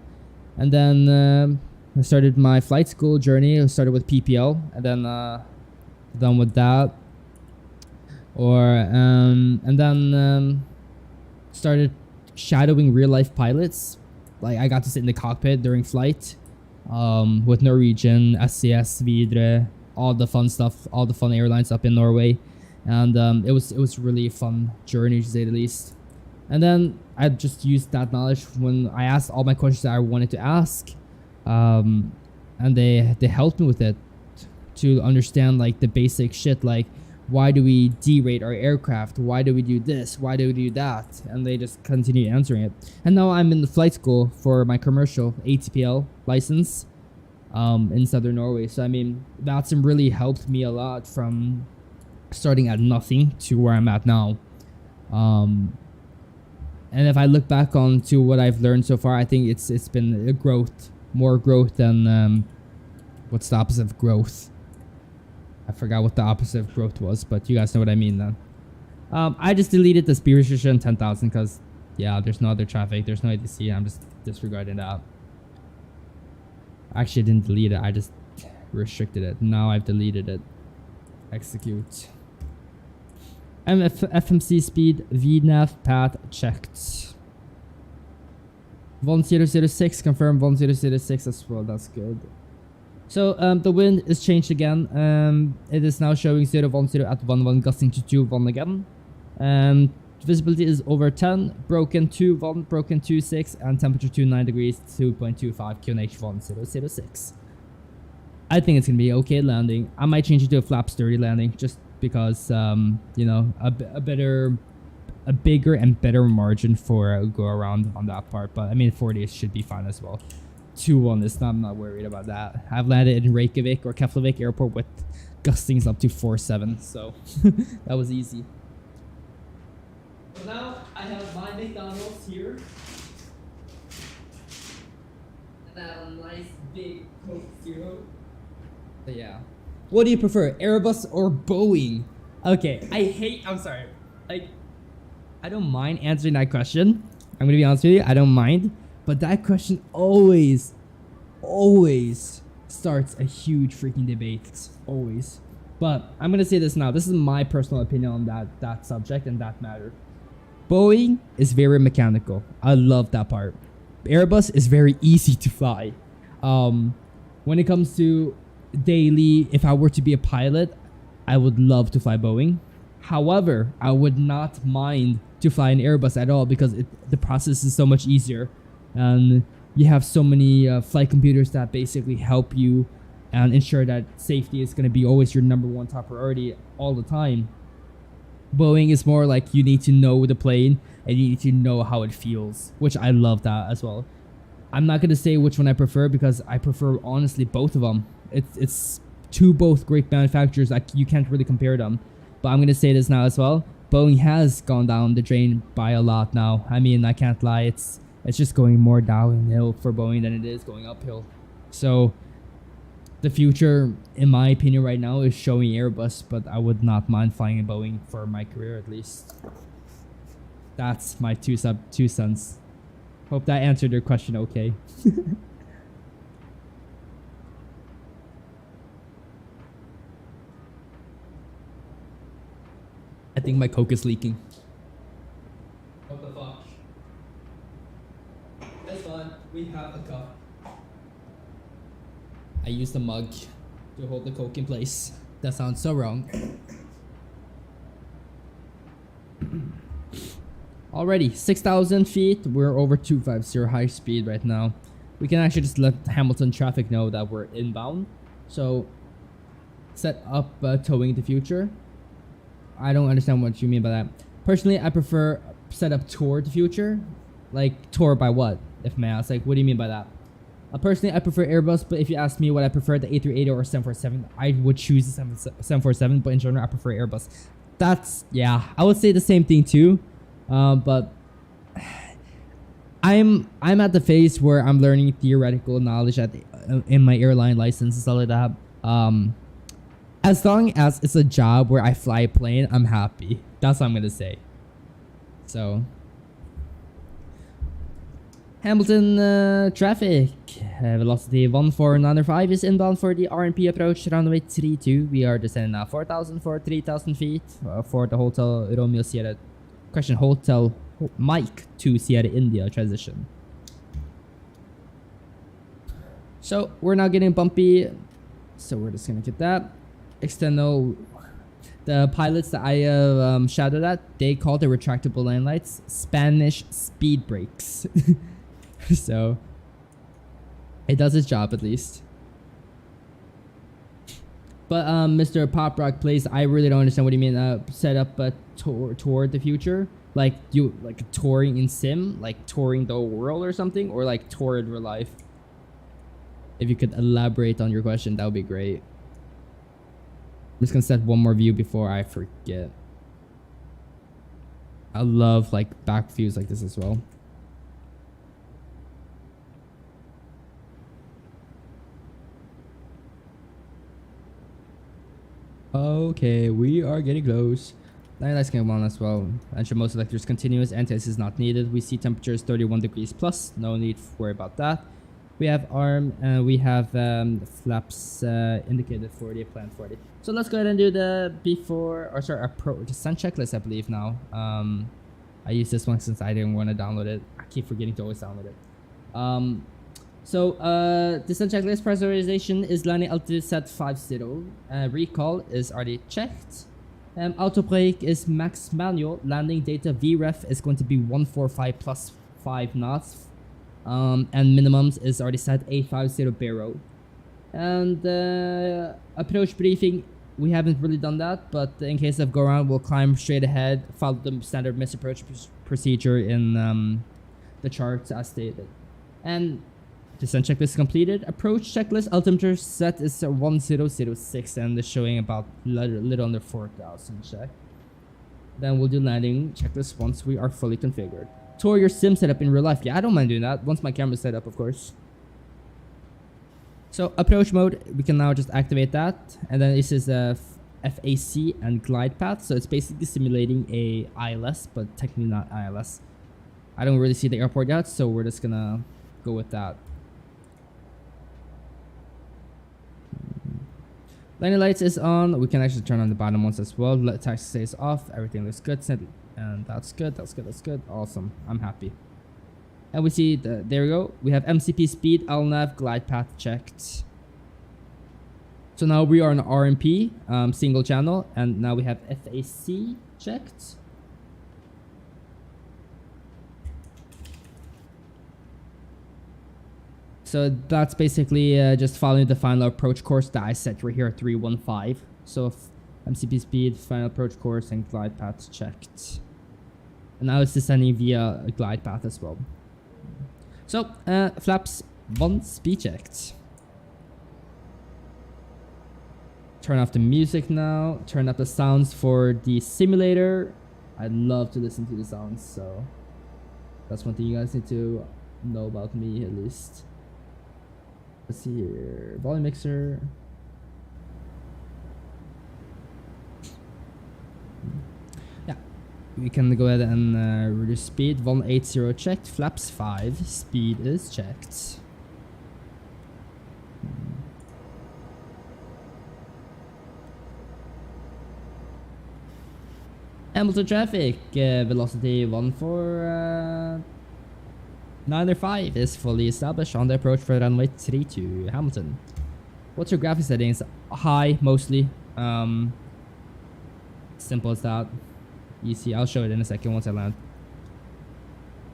and then I started my flight school journey. I started with PPL, and then done with that, and then started shadowing real life pilots. Like I got to sit in the cockpit during flight, with Norwegian, SCS, Videre, all the fun stuff, all the fun airlines up in Norway, and it was really a fun journey, to say the least. And then I just used that knowledge when I asked all my questions that I wanted to ask. And they helped me with it to understand like the basic shit, like why do we derate our aircraft, why do we do this, why do we do that, and they just continue answering it. And now I'm in the flight school for my commercial ATPL license in southern Norway. So I mean, Vatsim really helped me a lot from starting at nothing to where I'm at now. And if I look back on to what I've learned so far, I think it's been a growth. More growth than what's the opposite of growth? I forgot what the opposite of growth was, but you guys know what I mean then. I just deleted the speed restriction 10,000 because yeah, there's no other traffic, there's no ATC. I'm just disregarding that. Actually, I didn't delete it, I just restricted it. Now I've deleted it. Execute. FMC speed VNAV path checked. 1006, confirm 1006 as well. That's good. So the wind is changed again. It is now showing 010 at 11, gusting to 21 again. Visibility is over 10, broken 21, broken 26, and temperature 29 degrees, 2.25 QNH 1006. I think it's gonna be okay landing. I might change it to a flaps 30 landing just because you know, a bigger and better margin for a go around on that part. But I mean, 40 should be fine as well. 2-1 is not, I'm not worried about that. I've landed in Reykjavik or Keflavik airport with gustings up to 4.7, so that was easy. So now I have my McDonald's here, and I have a nice big Coke Zero. So yeah, what do you prefer, Airbus or Boeing? Okay, I'm sorry, like, I don't mind answering that question. I'm gonna be honest with you, I don't mind. But that question always starts a huge freaking debate. Always. But I'm gonna say this now. This is my personal opinion on that subject and that matter. Boeing is very mechanical. I love that part. Airbus is very easy to fly. When it comes to daily, if I were to be a pilot, I would love to fly Boeing. However, I would not mind to fly an Airbus at all because the process is so much easier. And you have so many flight computers that basically help you and ensure that safety is going to be always your number one top priority all the time. Boeing is more like you need to know the plane and you need to know how it feels, which I love that as well. I'm not going to say which one I prefer because I prefer honestly both of them. It's two both great manufacturers. Like you can't really compare them. But I'm gonna say this now as well. Boeing has gone down the drain by a lot now. I mean, I can't lie. It's just going more downhill for Boeing than it is going uphill. So the future, in my opinion, right now is showing Airbus, but I would not mind flying a Boeing for my career at least. That's my two cents. Hope that answered your question okay. I think my Coke is leaking. What the fuck? That's fine. We have a cup. I used a mug to hold the Coke in place. That sounds so wrong. Already, 6,000 feet. We're over 250 high speed right now. We can actually just let Hamilton traffic know that we're inbound. So, set up towing the future. I don't understand what you mean by that. Personally, I prefer set up toward the future. Like, tour by what? If may ask, like, what do you mean by that? Personally, I prefer Airbus, but if you ask me what I prefer, the A380 or 747, I would choose the 747, but in general, I prefer Airbus. That's, yeah, I would say the same thing too. But I'm at the phase where I'm learning theoretical knowledge in my airline license and stuff like that. As long as it's a job where I fly a plane, I'm happy. That's what I'm gonna say. So, Hamilton traffic velocity 14905 is inbound for the RNP approach runway 32. We are descending now 4,000 for 3,000 feet for the Hotel Romeo Sierra. Hotel Mike to Sierra India transition. So we're now getting bumpy. So we're just gonna get that. External. The pilots that I shadowed at, they call the retractable lane lights Spanish speed brakes. So it does its job at least. But Mr. Pop Rock Plays, I really don't understand what you mean. Set up a toward the future, like you like touring in sim, like touring the world or something, or like tour in real life. If you could elaborate on your question, that would be great. I'm just gonna set one more view before I forget. I love like back views like this as well. Okay, we are getting close. That's going on as well. Ensure most selectors continuous. Anti-ice is not needed. We see temperatures 31 degrees plus. No need to worry about that. We have arm and we have flaps indicated 40, planned 40. So let's go ahead and do the before, or sorry, descent checklist, I believe now. I use this one since I didn't want to download it. I keep forgetting to always download it. Descent checklist pressurization is landing altitude set 50. Recall is already checked. Auto brake is max manual. Landing data VREF is going to be 145 plus 5 knots. And minimums is already set 850 barrow. And approach briefing, we haven't really done that, but in case of go around, we'll climb straight ahead, follow the standard misapproach procedure in the charts as stated. And descent checklist completed. Approach checklist altimeter set is 1006 and is showing about little under 4,000 check. Then we'll do landing checklist once we are fully configured. Tour your sim setup in real life. Yeah, I don't mind doing that once my camera's set up, of course. So approach mode, we can now just activate that, and then this is a FAC and glide path. So it's basically simulating a ILS, but technically not ILS. I don't really see the airport yet, so we're just gonna go with that. Landing lights is on. We can actually turn on the bottom ones as well. Let taxi stays off. Everything looks good. And that's good. That's good. That's good. Awesome. I'm happy. And we see there we go. We have MCP speed, LNAV, glide path checked. So now we are on RMP, single channel, and now we have FAC checked. So that's basically just following the final approach course that I set right here at 315. So MCP speed, final approach course, and glide path checked. And now it's descending via a glide path as well. So flaps 1 speed checked. turn off the music now. Turn up the sounds for the simulator. I love to listen to the sounds, so that's one thing you guys need to know about me at least. Let's see here. Volume mixer. Yeah, we can go ahead and reduce speed. 180 checked. Flaps 5. Speed is checked. Hamilton traffic. Velocity 14905 is fully established on the approach for runway 32 Hamilton. What's your graphic settings? High, mostly. Simple as that. Easy. I'll show it in a second once I land.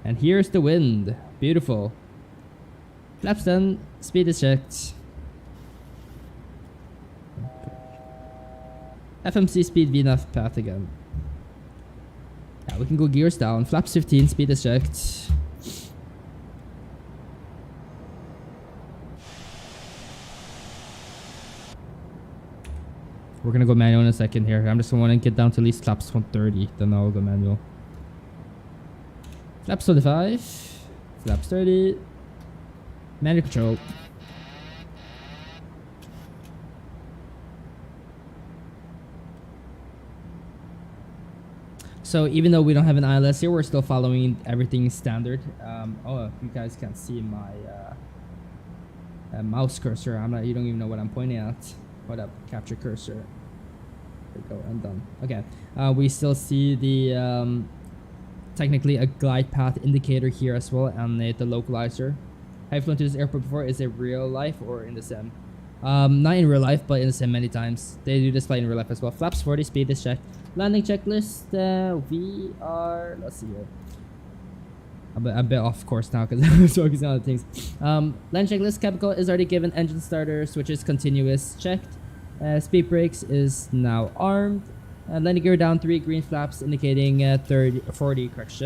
And here's the wind. Beautiful. Flaps done. Speed is checked. FMC speed VNAV path again. Yeah, we can go gears down. Flaps 15. Speed is checked. We're gonna go manual in a second here. I'm just gonna want to get down to at least flaps 130. Then I'll go manual. Flaps 25. Flaps 30. Manual control. So even though we don't have an ILS here, we're still following everything standard. Oh, you guys can't see my mouse cursor. You don't even know what I'm pointing at. Hold up, capture cursor. There we go, and done. Okay, we still see the technically a glide path indicator here as well, and the localizer. Have you flown to this airport before? Is it real life or in the sim? Not in real life, but in the sim many times. They do display in real life as well. Flaps 40, speed is checked. Landing checklist. We are. Let's see here. A bit off course now because I was focusing on other things. Land checklist. Chemical is already given. Engine starter switch is continuous checked. Speed brakes is now armed. Landing gear down 3. Green flaps indicating 40 correction.